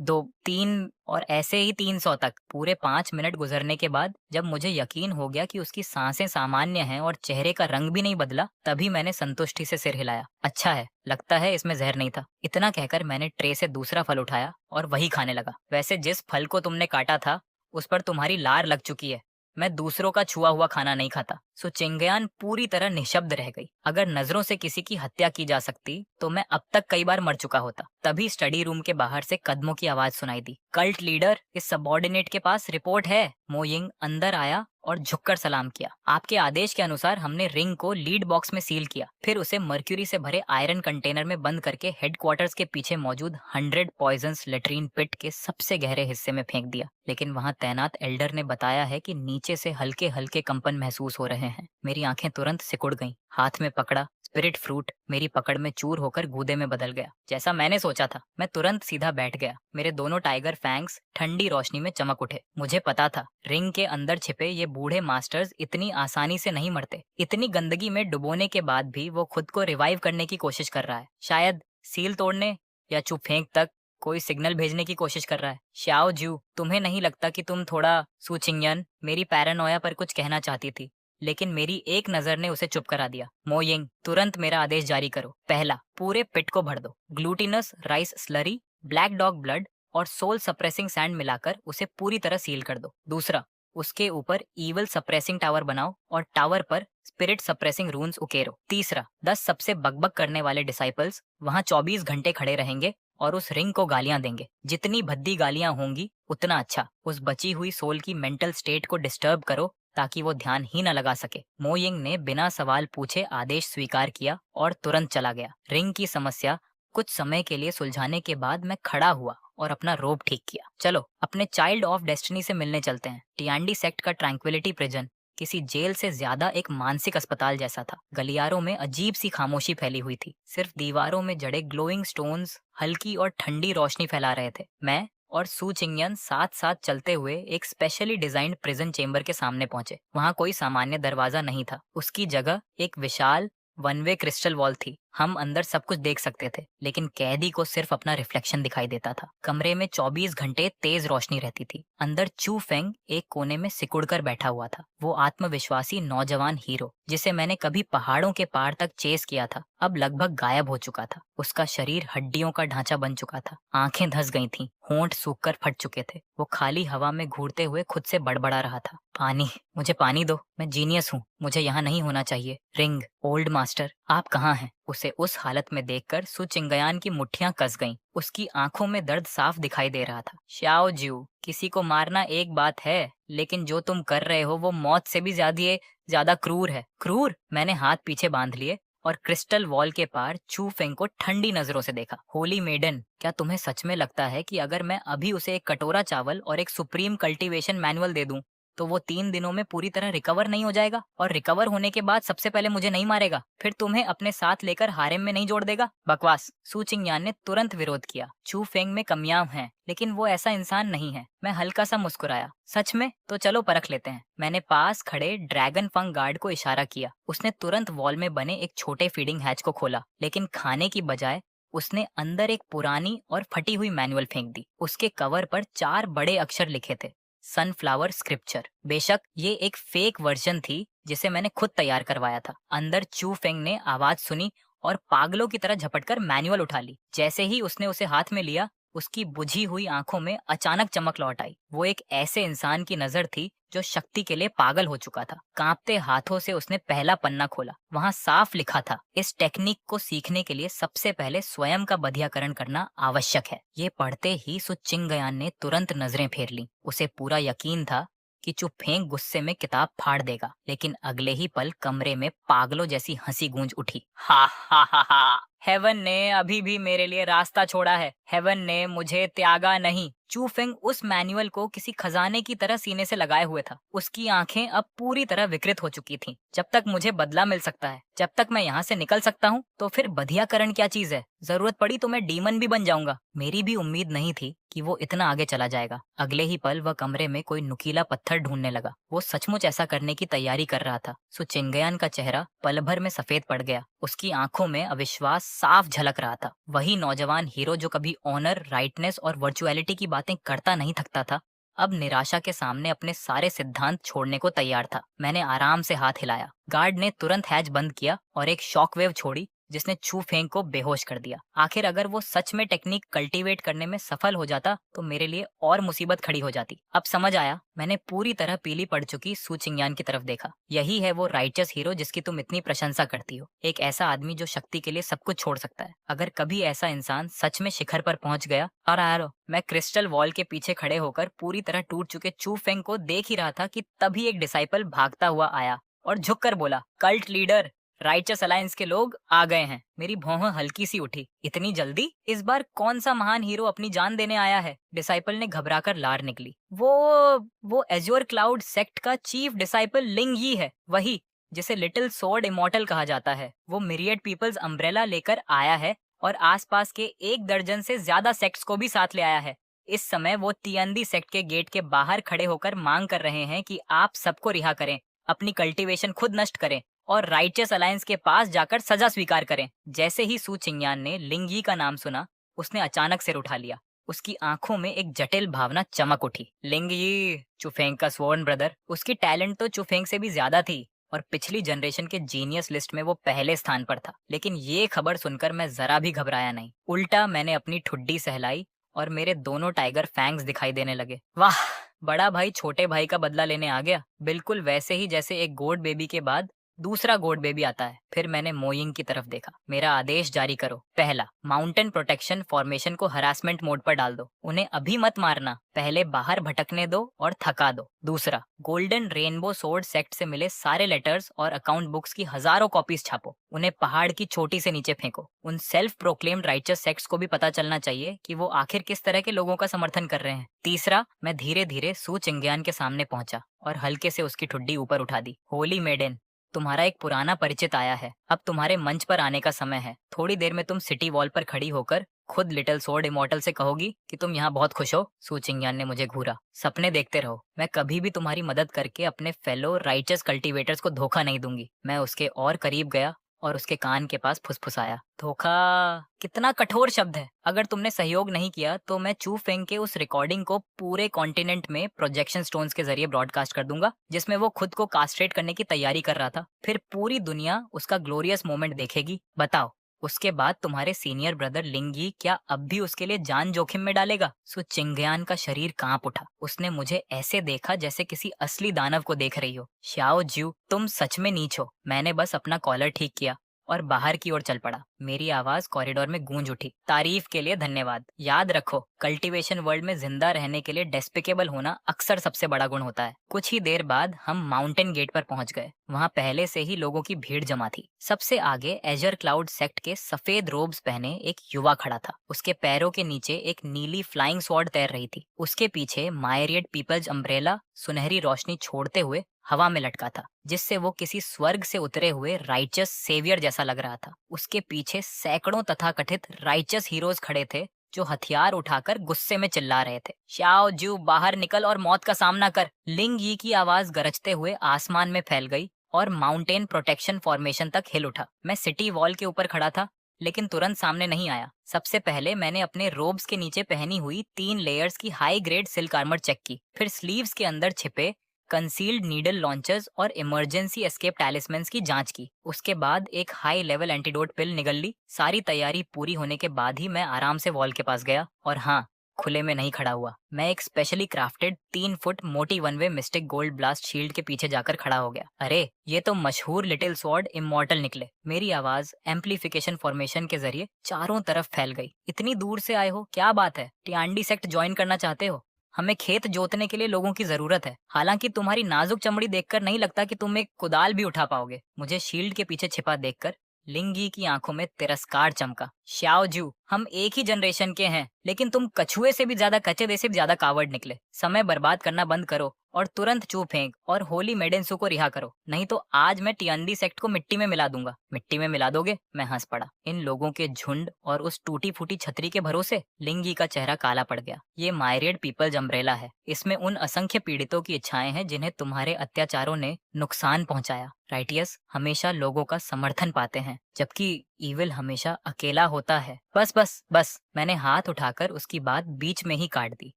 2, 3 और ऐसे ही 300 तक। पूरे 5 मिनट गुजरने के बाद जब मुझे यकीन हो गया कि उसकी सांसें सामान्य हैं और चेहरे का रंग भी नहीं बदला, तभी मैंने संतुष्टि से सिर हिलाया। अच्छा है, लगता है इसमें जहर नहीं था। इतना कहकर मैंने ट्रे से दूसरा फल उठाया और वही खाने लगा। वैसे जिस फल को तुमने काटा था, उस पर तुम्हारी लार लग चुकी है। मैं दूसरों का छुआ हुआ खाना नहीं खाता। सो चिंगयान पूरी तरह निशब्द रह गई। अगर नजरों से किसी की हत्या की जा सकती तो मैं अब तक कई बार मर चुका होता। तभी स्टडी रूम के बाहर से कदमों की आवाज सुनाई दी। कल्ट लीडर, इस सबॉर्डिनेट के पास रिपोर्ट है। मोयिंग अंदर आया और झुककर सलाम किया। आपके आदेश के अनुसार हमने रिंग को लीड बॉक्स में सील किया, फिर उसे मर्क्यूरी से भरे आयरन कंटेनर में बंद करके हेडक्वार्टर्स के पीछे मौजूद 100 पॉइजन्स लेट्रिन पिट के सबसे गहरे हिस्से में फेंक दिया। लेकिन वहां तैनात एल्डर ने बताया है कि नीचे से हल्के हल्के कंपन महसूस हो रहे हैं। मेरी आंखें तुरंत सिकुड़ गईं। हाथ में पकड़ा स्पिरिट फ्रूट मेरी पकड़ में चूर होकर गूदे में बदल गया। जैसा मैंने सोचा था, मैं तुरंत सीधा बैठ गया। मेरे दोनों टाइगर फैंग्स ठंडी रोशनी में चमक उठे। मुझे पता था रिंग के अंदर छिपे ये बूढ़े मास्टर्स इतनी आसानी से नहीं मरते। इतनी गंदगी में डुबोने के बाद भी वो खुद को रिवाइव करने की कोशिश कर रहा है। शायद सील तोड़ने या चुप फेंक तक कोई सिग्नल भेजने की कोशिश कर रहा है। श्याओ ज्यू, तुम्हें नहीं लगता कि तुम थोड़ा सुचिंगयन? मेरी पैरानोया पर कुछ कहना चाहती थी, लेकिन मेरी एक नजर ने उसे चुप करा दिया। मोयिंग, तुरंत मेरा आदेश जारी करो। पहला, पूरे पिट को भर दो। Glutinous rice slurry, black dog blood और सोल सप्रेसिंग सैंड मिलाकर उसे पूरी तरह सील कर दो। दूसरा, उसके ऊपर ईवल सप्रेसिंग टावर बनाओ और टावर पर स्पिरिट सप्रेसिंग रून्स उकेरो। तीसरा, 10 सबसे बकबक करने वाले डिसाइपल्स वहां 24 घंटे खड़े रहेंगे और उस रिंग को गालियां देंगे। जितनी भद्दी गालियां होंगी उतना अच्छा। उस बची हुई सोल की मेंटल स्टेट को डिस्टर्ब करो ताकि वो ध्यान ही न लगा सके। मोयिंग ने बिना सवाल पूछे आदेश स्वीकार किया और तुरंत चला गया। रिंग की समस्या कुछ समय के लिए सुलझाने के बाद मैं खड़ा हुआ और अपना रोब ठीक किया। चलो अपने चाइल्ड ऑफ डेस्टिनी से मिलने चलते हैं। टियांडी सेक्ट का ट्रैंक्विलिटी प्रिजन किसी जेल से ज्यादा एक मानसिक अस्पताल जैसा था। गलियारों में अजीब सी खामोशी फैली हुई थी। सिर्फ दीवारों में जड़े ग्लोइंग स्टोन्स हल्की और ठंडी रोशनी फैला रहे थे। मैं और सू चिंगयन साथ साथ चलते हुए एक स्पेशली डिजाइन्ड प्रिजन चेंबर के सामने पहुंचे। वहां कोई सामान्य दरवाजा नहीं था। उसकी जगह एक विशाल 1 वे क्रिस्टल वॉल थी। हम अंदर सब कुछ देख सकते थे, लेकिन कैदी को सिर्फ अपना रिफ्लेक्शन दिखाई देता था। कमरे में 24 घंटे तेज रोशनी रहती थी। अंदर चू फेंग एक कोने में सिकुड़कर बैठा हुआ था। वो आत्मविश्वासी नौजवान हीरो जिसे मैंने कभी पहाड़ों के पार तक चेस किया था, अब लगभग गायब हो चुका था। उसका शरीर हड्डियों का ढांचा बन चुका था। आंखें धंस गई थीं, होंठ सूखकर फट चुके थे। वो खाली हवा में घूरते हुए खुद से बड़बड़ा रहा था। पानी, मुझे पानी दो। मैं जीनियस हूँ, मुझे यहाँ नहीं होना चाहिए। रिंग, ओल्ड मास्टर, आप कहाँ हैं? उसे उस हालत में देखकर सु चिंगयान की मुट्ठियां कस गईं। उसकी आंखों में दर्द साफ दिखाई दे रहा था। श्याओ ज्यू, किसी को मारना एक बात है, लेकिन जो तुम कर रहे हो वो मौत से भी ज्यादा क्रूर है। क्रूर? मैंने हाथ पीछे बांध लिए और क्रिस्टल वॉल के पार चू फेंग को ठंडी नजरों से देखा। होली मेडन, क्या तुम्हें सच में लगता है कि अगर मैं अभी उसे एक कटोरा चावल और एक सुप्रीम कल्टीवेशन मैनुअल दे दूं तो वो 3 दिनों में पूरी तरह रिकवर नहीं हो जाएगा? और रिकवर होने के बाद सबसे पहले मुझे नहीं मारेगा, फिर तुम्हें अपने साथ लेकर हारेम में नहीं जोड़ देगा? बकवास। सू चिंगयान ने तुरंत विरोध किया। चू फेंग में कमियां हैं, लेकिन वो ऐसा इंसान नहीं है। मैं हल्का सा मुस्कुराया। सच में? तो चलो परख लेते हैं। मैंने पास खड़े ड्रैगन फंग गार्ड को इशारा किया। उसने तुरंत वॉल में बने एक छोटे फीडिंग हैच को खोला, लेकिन खाने की बजाय उसने अंदर एक पुरानी और फटी हुई मैनुअल फेंक दी। उसके कवर पर 4 बड़े अक्षर लिखे थे, सनफ्लावर स्क्रिप्चर। बेशक ये एक फेक वर्जन थी जिसे मैंने खुद तैयार करवाया था। अंदर चू फेंग ने आवाज सुनी और पागलों की तरह झपटकर मैनुअल उठा ली। जैसे ही उसने उसे हाथ में लिया, उसकी बुझी हुई आंखों में अचानक चमक लौट आई। वो एक ऐसे इंसान की नजर थी जो शक्ति के लिए पागल हो चुका था। कांपते हाथों से उसने पहला पन्ना खोला। वहां साफ लिखा था, इस टेक्निक को सीखने के लिए सबसे पहले स्वयं का बधियाकरण करना आवश्यक है। ये पढ़ते ही सु चिंगयान ने तुरंत नजरें फेर ली। उसे पूरा यकीन था कि चुप फेंक गुस्से में किताब फाड़ देगा, लेकिन अगले ही पल कमरे में पागलों जैसी हंसी गूंज उठी। हा हा हा हा, हेवन ने अभी भी मेरे लिए रास्ता छोड़ा है। हेवन ने मुझे त्यागा नहीं। चू फेंग उस मैनुअल को किसी खजाने की तरह सीने से लगाए हुए था। उसकी आंखें अब पूरी तरह विकृत हो चुकी थीं। जब तक मुझे बदला मिल सकता है, जब तक मैं यहाँ से निकल सकता हूँ, तो फिर बधियाकरण क्या चीज है? जरूरत पड़ी तो मैं डीमन भी बन जाऊंगा। मेरी भी उम्मीद नहीं थी कि वो इतना आगे चला जाएगा। अगले ही पल वह कमरे में कोई नुकीला पत्थर ढूंढने लगा। वो सचमुच ऐसा करने की तैयारी कर रहा था। सो चिंगयान का चेहरा पल भर में सफेद पड़ गया। उसकी आंखों में अविश्वास साफ झलक रहा था। वही नौजवान हीरो जो कभी ऑनर, राइटनेस और वर्चुअलिटी की बातें करता नहीं थकता था, अब निराशा के सामने अपने सारे सिद्धांत छोड़ने को तैयार था। मैंने आराम से हाथ हिलाया। गार्ड ने तुरंत हैच बंद किया और एक शॉकवेव छोड़ी जिसने छू फेंग को बेहोश कर दिया। आखिर अगर वो सच में टेक्निक कल्टीवेट करने में सफल हो जाता तो मेरे लिए और मुसीबत खड़ी हो जाती। अब समझ आया। मैंने पूरी तरह पीली पड़ चुकी सू चिंगयान की तरफ देखा। यही है वो राइचस हीरो जिसकी तुम इतनी प्रशंसा करती हो। एक ऐसा आदमी जो शक्ति के लिए सब कुछ छोड़ सकता है। अगर कभी ऐसा इंसान सच में शिखर पर पहुंच गया। और आरो, मैं क्रिस्टल वॉल के पीछे खड़े होकर पूरी तरह टूट चुके चू फेंग को देख ही रहा था कि तभी एक डिसाइपल भागता हुआ आया और झुककर बोला, कल्ट लीडर, राइचस अलायंस के लोग आ गए हैं। मेरी भौं हल्की सी उठी। इतनी जल्दी? इस बार कौन सा महान हीरो अपनी जान देने आया है? डिसाइपल ने घबराकर लार निकली। वो एज्योर क्लाउड सेक्ट का चीफ डिसाइपल लिंग यी है, वही जिसे लिटिल सोर्ड इमॉर्टल कहा जाता है। वो मिरियड पीपल्स अम्ब्रेला लेकर आया है और आसपास के 1 दर्जन से ज्यादा सेक्ट्स को भी साथ ले आया है। इस समय वो तियंदी सेक्ट के गेट के बाहर खड़े होकर मांग कर रहे हैं कि आप सबको रिहा करें, अपनी कल्टीवेशन खुद नष्ट करें और राइचस अलायंस के पास जाकर सजा स्वीकार करें। जैसे ही सू चिंगयान ने लिंग यी का नाम सुना, उसने अचानक सिर उठा लिया। उसकी आंखों में एक जटिल भावना चमक उठी। लिंग यी, चुफेंग का स्वर्ण ब्रदर। उसकी टैलेंट तो चुफेंग से भी ज्यादा थी और पिछली जनरेशन के जीनियस लिस्ट में वो पहले स्थान पर था। लेकिन ये खबर सुनकर मैं जरा भी घबराया नहीं। उल्टा मैंने अपनी ठुड्डी सहलाई और मेरे दोनों टाइगर फैंग्स दिखाई देने लगे। वाह, बड़ा भाई छोटे भाई का बदला लेने आ गया। बिल्कुल वैसे ही जैसे एक गोड बेबी के बाद दूसरा गोड बेबी आता है। फिर मैंने मोइंग की तरफ देखा। मेरा आदेश जारी करो। पहला, माउंटेन प्रोटेक्शन फॉर्मेशन को हरासमेंट मोड पर डाल दो। उन्हें अभी मत मारना, पहले बाहर भटकने दो और थका दो। दूसरा, गोल्डन रेनबो सोर्ड सेक्ट से मिले सारे लेटर्स और अकाउंट बुक्स की हजारों कॉपीज छापो। उन्हें पहाड़ की चोटी से नीचे फेंको। उन सेल्फ प्रोक्लेम्ड राइचस सेक्ट्स को भी पता चलना चाहिए कि वो आखिर किस तरह के लोगों का समर्थन कर रहे हैं। तीसरा, मैं धीरे धीरे सू चिंगयान के सामने पहुंचा और हल्के से उसकी ठुड्डी ऊपर उठा दी। होली मेडन, तुम्हारा एक पुराना परिचित आया है। अब तुम्हारे मंच पर आने का समय है। थोड़ी देर में तुम सिटी वॉल पर खड़ी होकर खुद लिटिल सोर्ड इमॉर्टल से कहोगी कि तुम यहाँ बहुत खुश हो। सू चिंगयान ने मुझे घूरा। सपने देखते रहो। मैं कभी भी तुम्हारी मदद करके अपने फेलो राइचस कल्टीवेटर्स को धोखा नहीं दूंगी। मैं उसके और करीब गया और उसके कान के पास फुसफुसाया। धोखा, कितना कठोर शब्द है। अगर तुमने सहयोग नहीं किया तो मैं चू फेंग के उस रिकॉर्डिंग को पूरे कॉन्टिनेंट में प्रोजेक्शन स्टोन्स के जरिए ब्रॉडकास्ट कर दूंगा, जिसमें वो खुद को कास्ट्रेट करने की तैयारी कर रहा था। फिर पूरी दुनिया उसका ग्लोरियस मोमेंट देखेगी। बताओ, उसके बाद तुम्हारे सीनियर ब्रदर लिंगी क्या अब भी उसके लिए जान जोखिम में डालेगा? सो चिंगयान का शरीर कांप उठा। उसने मुझे ऐसे देखा जैसे किसी असली दानव को देख रही हो। श्याओ ज्यू, तुम सच में नीच हो। मैंने बस अपना कॉलर ठीक किया और बाहर की ओर चल पड़ा। मेरी आवाज कॉरिडोर में गूंज उठी। तारीफ के लिए धन्यवाद। याद रखो, कल्टीवेशन वर्ल्ड में जिंदा रहने के लिए डेस्पिकेबल होना अक्सर सबसे बड़ा गुण होता है। कुछ ही देर बाद हम माउंटेन गेट पर पहुंच गए। वहां पहले से ही लोगों की भीड़ जमा थी। सबसे आगे एजर क्लाउड सेक्ट के सफेद रोब्स पहने एक युवा खड़ा था। उसके पैरों के नीचे एक नीली फ्लाइंग स्वॉर्ड तैर रही थी। उसके पीछे मायरियड पीपल्स अम्ब्रेला सुनहरी रोशनी छोड़ते हुए हवा में लटका था, जिससे वो किसी स्वर्ग से उतरे हुए राइचस सेवियर जैसा लग रहा था। उसके पीछे सैकड़ों तथाकथित राइचस हीरोज खड़े थे जो हथियार उठाकर गुस्से में चिल्ला रहे थे। श्याओ ज्यू, बाहर निकल और मौत का सामना कर। लिंग यी की आवाज गरजते हुए आसमान में फैल गई और माउंटेन प्रोटेक्शन फॉर्मेशन तक हिल उठा। मैं सिटी वॉल के ऊपर खड़ा था, लेकिन तुरंत सामने नहीं आया। सबसे पहले मैंने अपने रोब्स के नीचे पहनी हुई 3 लेयर्स की high grade silk armour check की। फिर स्लीव्स के अंदर छिपे कंसील्ड नीडल लॉन्चर्स और इमरजेंसी एस्केप टैलिस्मेंस की जांच की। उसके बाद एक हाई लेवल एंटीडोट पिल निगल ली। सारी तैयारी पूरी होने के बाद ही मैं आराम से वॉल के पास गया। और हाँ, खुले में नहीं खड़ा हुआ। मैं एक स्पेशली क्राफ्टेड 3 फुट मोटी 1 वे मिस्टिक गोल्ड ब्लास्ट शील्ड के पीछे जाकर खड़ा हो गया। अरे, ये तो मशहूर लिटिल स्वॉर्ड इमॉर्टल निकले। मेरी आवाज एम्प्लीफिकेशन फॉर्मेशन के जरिए चारों तरफ फैल गई। इतनी दूर से आए हो, क्या बात है? टियांडी सेक्ट ज्वाइन करना चाहते हो? हमें खेत जोतने के लिए लोगों की जरूरत है। हालांकि तुम्हारी नाजुक चमड़ी देखकर नहीं लगता कि तुम एक कुदाल भी उठा पाओगे। मुझे शील्ड के पीछे छिपा देखकर लिंगी की आंखों में तिरस्कार चमका। श्याओजू, हम एक ही जनरेशन के हैं, लेकिन तुम कछुए से भी ज्यादा कच्चे से भी ज्यादा कावर्ड निकले। समय बर्बाद करना बंद करो और तुरंत चू फेंक और होली मेडेंसू को रिहा करो, नहीं तो आज मैं टियांडी सेक्ट को मिट्टी में मिला दूंगा। मिट्टी में मिला दोगे? मैं हंस पड़ा। इन लोगों के झुंड और उस टूटी फूटी छतरी के भरोसे? लिंगी का चेहरा काला पड़ गया। ये मायरियड पीपल्स अम्ब्रेला है। इसमें उन असंख्य पीड़ितों की इच्छाएं हैं जिन्हें तुम्हारे अत्याचारों ने नुकसान पहुंचाया। राइटियस हमेशा लोगों का समर्थन पाते हैं, जबकि ईविल हमेशा अकेला होता है। बस बस बस, मैंने हाथ उठाकर उसकी बात बीच में ही काट दी।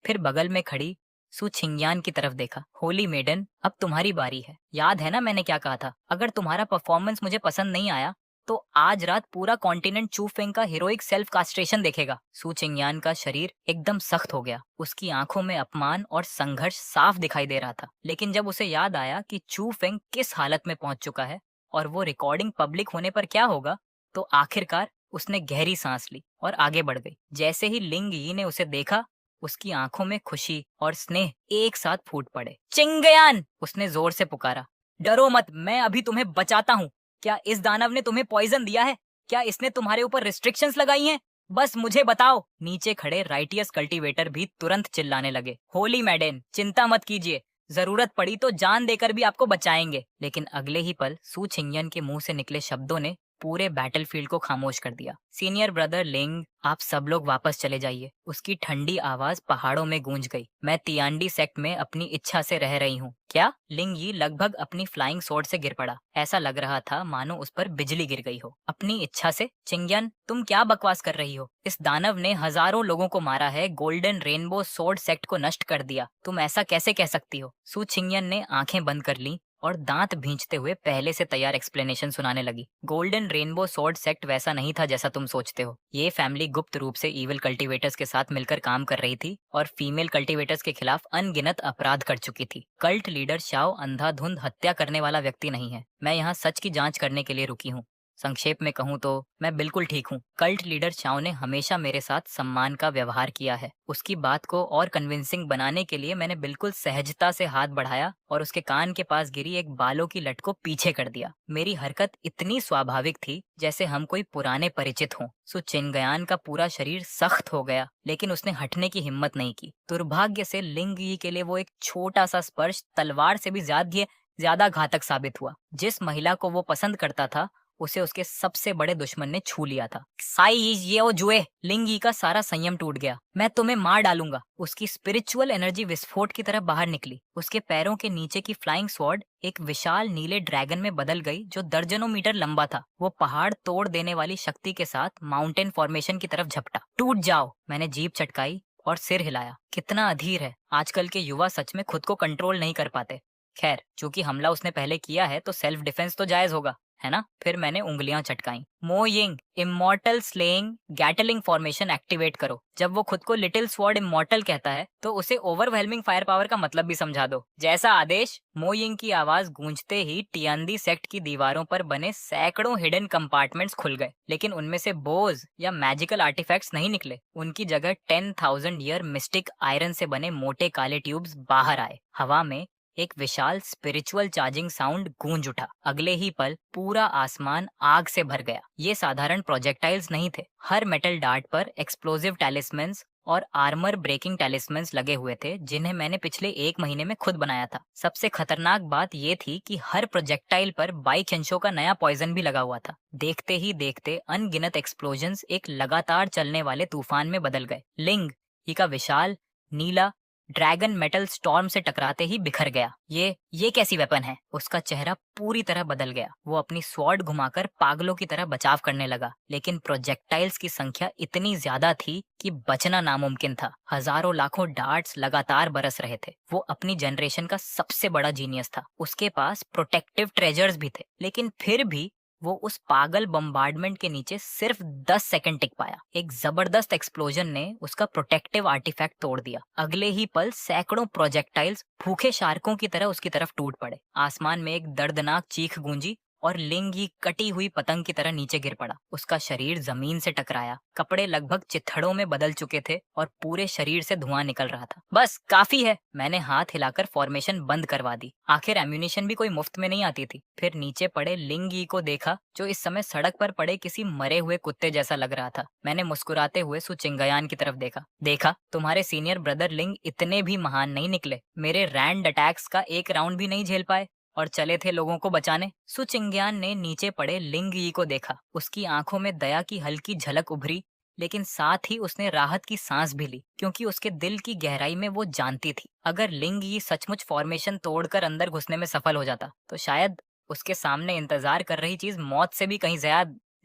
फिर बगल में खड़ी सु छिंगयान की तरफ देखा। होली मेडन, अब तुम्हारी बारी है। याद है ना मैंने क्या कहा था? अगर तुम्हारा परफॉर्मेंस मुझे पसंद नहीं आया तो आज रात पूरा कॉन्टिनेंट चू फेंग का हीरोइक सेल्फ कास्ट्रेशन देखेगा। सु चिंगयान का शरीर एकदम सख्त हो गया। उसकी आंखों में अपमान और संघर्ष साफ दिखाई दे रहा था। लेकिन जब उसे याद आया कि चू फेंग किस हालत में पहुंच चुका है और वो रिकॉर्डिंग पब्लिक होने पर क्या होगा, तो आखिरकार उसने गहरी सांस ली और आगे बढ़ गई। जैसे ही लिंग यी ने उसे देखा, उसकी आंखों में खुशी और स्नेह एक साथ फूट पड़े। चिंगयान, उसने जोर से पुकारा। डरो मत, मैं अभी तुम्हें बचाता हूँ। क्या इस दानव ने तुम्हें पॉइजन दिया है? क्या इसने तुम्हारे ऊपर रिस्ट्रिक्शंस लगाई हैं? बस मुझे बताओ। नीचे खड़े राइटियस कल्टीवेटर भी तुरंत चिल्लाने लगे। होली मैडेन, चिंता मत कीजिए, जरूरत पड़ी तो जान देकर भी आपको बचाएंगे। लेकिन अगले ही पल सु छिंगयन के मुंह से निकले शब्दों ने पूरे बैटलफील्ड को खामोश कर दिया। सीनियर ब्रदर लिंग, आप सब लोग वापस चले जाइए। उसकी ठंडी आवाज पहाड़ों में गूंज गई। मैं तियांडी सेक्ट में अपनी इच्छा से रह रही हूँ। क्या? लिंग यी लगभग अपनी फ्लाइंग स्वॉर्ड से गिर पड़ा। ऐसा लग रहा था मानो उस पर बिजली गिर गई हो। अपनी इच्छा से? चिंगयन, तुम क्या बकवास कर रही हो? इस दानव ने हजारों लोगों को मारा है, गोल्डन रेनबो स्वॉर्ड सेक्ट को नष्ट कर दिया। तुम ऐसा कैसे कह सकती हो? सु छिंगयन ने आंखें बंद कर ली और दांत भींचते हुए पहले से तैयार एक्सप्लेनेशन सुनाने लगी। गोल्डन रेनबो स्वॉर्ड सेक्ट वैसा नहीं था जैसा तुम सोचते हो। ये फैमिली गुप्त रूप से ईविल कल्टीवेटर्स के साथ मिलकर काम कर रही थी और फीमेल कल्टीवेटर्स के खिलाफ अनगिनत अपराध कर चुकी थी। कल्ट लीडर शाओ अंधाधुंध हत्या करने वाला व्यक्ति नहीं है। मैं यहाँ सच की जांच करने के लिए रुकी हूँ। संक्षेप में कहूँ तो मैं बिल्कुल ठीक हूँ। कल्ट लीडर शाओ ने हमेशा मेरे साथ सम्मान का व्यवहार किया है। उसकी बात को और कन्विंसिंग बनाने के लिए मैंने बिल्कुल सहजता से हाथ बढ़ाया और उसके कान के पास गिरी एक बालों की लट को पीछे कर दिया। मेरी हरकत इतनी स्वाभाविक थी जैसे हम कोई पुराने परिचित हों। सु चिंगयान का पूरा शरीर सख्त हो गया, लेकिन उसने हटने की हिम्मत नहीं की। दुर्भाग्य से लिंग यी के लिए वो एक छोटा सा स्पर्श तलवार से भी ज्यादा घातक साबित हुआ। जिस महिला को वो पसंद करता था उसे उसके सबसे बड़े दुश्मन ने छू लिया था। साई ये ओ जुए, लिंग यी का सारा संयम टूट गया। मैं तुम्हें मार डालूंगा। उसकी स्पिरिचुअल एनर्जी विस्फोट की तरह बाहर निकली। उसके पैरों के नीचे की फ्लाइंग स्वॉर्ड एक विशाल नीले ड्रैगन में बदल गई जो दर्जनों मीटर लंबा था। वो पहाड़ तोड़ देने वाली शक्ति के साथ माउंटेन फॉर्मेशन की तरफ झपटा। टूट जाओ। मैंने जीभ चटकाई और सिर हिलाया। कितना अधीर है। आजकल के युवा सच में खुद को कंट्रोल नहीं कर पाते। खैर, चूंकि हमला उसने पहले किया है तो सेल्फ डिफेंस तो जायज होगा, है ना? फिर मैंने उंगलियां चटकाई। मो Ying, immortal slaying Gatling formation activate करो। जब वो खुद को लिटिल स्वॉर्ड इमॉर्टल कहता है तो उसे ओवरवेलमिंग फायर पावर का मतलब भी समझा दो। जैसा आदेश। मो यिंग की आवाज गूंजते ही टियांदी सेक्ट की दीवारों पर बने सैकड़ों हिडन कंपार्टमेंट्स खुल गए, लेकिन उनमें से बोज या मैजिकल आर्टिफैक्ट्स नहीं निकले। उनकी जगह 10,000 ईयर मिस्टिक आयरन से बने मोटे काले ट्यूब्स बाहर आए। हवा में एक विशाल स्पिरिचुअल चार्जिंग साउंड गूंज उठा। अगले ही पल पूरा आसमान आग से भर गया। ये साधारण प्रोजेक्टाइल्स नहीं थे। हर मेटल डार्ट पर एक्सप्लोजिव टैलिस्मेंस और आर्मर ब्रेकिंग टैलिस्मेंस लगे हुए थे, जिन्हें मैंने पिछले 1 महीने में खुद बनाया था। सबसे खतरनाक बात ये थी कि हर प्रोजेक्टाइल पर बाइकेंशो का नया पॉइजन भी लगा हुआ था। देखते ही देखते अनगिनत एक्सप्लोजन्स एक लगातार चलने वाले तूफान में बदल गए। लिंग ही का विशाल नीला ड्रैगन मेटल स्टॉर्म से टकराते ही बिखर गया। ये कैसी वेपन है? उसका चेहरा पूरी तरह बदल गया। वो अपनी स्वॉर्ड घुमाकर पागलों की तरह बचाव करने लगा, लेकिन प्रोजेक्टाइल्स की संख्या इतनी ज्यादा थी कि बचना नामुमकिन था। हजारों लाखों डार्ट्स लगातार बरस रहे थे। वो अपनी जनरेशन का सबसे बड़ा जीनियस था। उसके पास प्रोटेक्टिव ट्रेजर्स भी थे, लेकिन फिर भी वो उस पागल बम्बार्डमेंट के नीचे सिर्फ 10 सेकंड टिक पाया। एक जबरदस्त एक्सप्लोजन ने उसका प्रोटेक्टिव आर्टिफैक्ट तोड़ दिया। अगले ही पल सैकड़ों प्रोजेक्टाइल्स भूखे शार्कों की तरह उसकी तरफ टूट पड़े। आसमान में एक दर्दनाक चीख गूंजी और लिंग ही कटी हुई पतंग की तरह नीचे गिर पड़ा। उसका शरीर जमीन से टकराया, कपड़े लगभग चिथड़ों में बदल चुके थे और पूरे शरीर से धुआं निकल रहा था। बस काफी है, मैंने हाथ हिलाकर फॉर्मेशन बंद करवा दी। आखिर एम्यूनिशन भी कोई मुफ्त में नहीं आती थी। फिर नीचे पड़े लिंग ही को देखा, जो इस समय सड़क पर पड़े किसी मरे हुए कुत्ते जैसा लग रहा था। मैंने मुस्कुराते हुए सुचिंगयान की तरफ देखा तुम्हारे सीनियर ब्रदर लिंग इतने भी महान नहीं निकले, मेरे रैंड अटैक्स का एक राउंड भी नहीं झेल पाए और चले थे लोगों को बचाने। सुचिंग्यान ने नीचे पड़े लिंग यी को देखा। उसकी आंखों में दया की हल्की झलक उभरी, लेकिन साथ ही उसने राहत की सांस भी ली, क्योंकि उसके दिल की गहराई में वो जानती थी अगर लिंग यी सचमुच फॉर्मेशन तोड़कर अंदर घुसने में सफल हो जाता तो शायद उसके सामने इंतजार कर रही चीज मौत से भी कहीं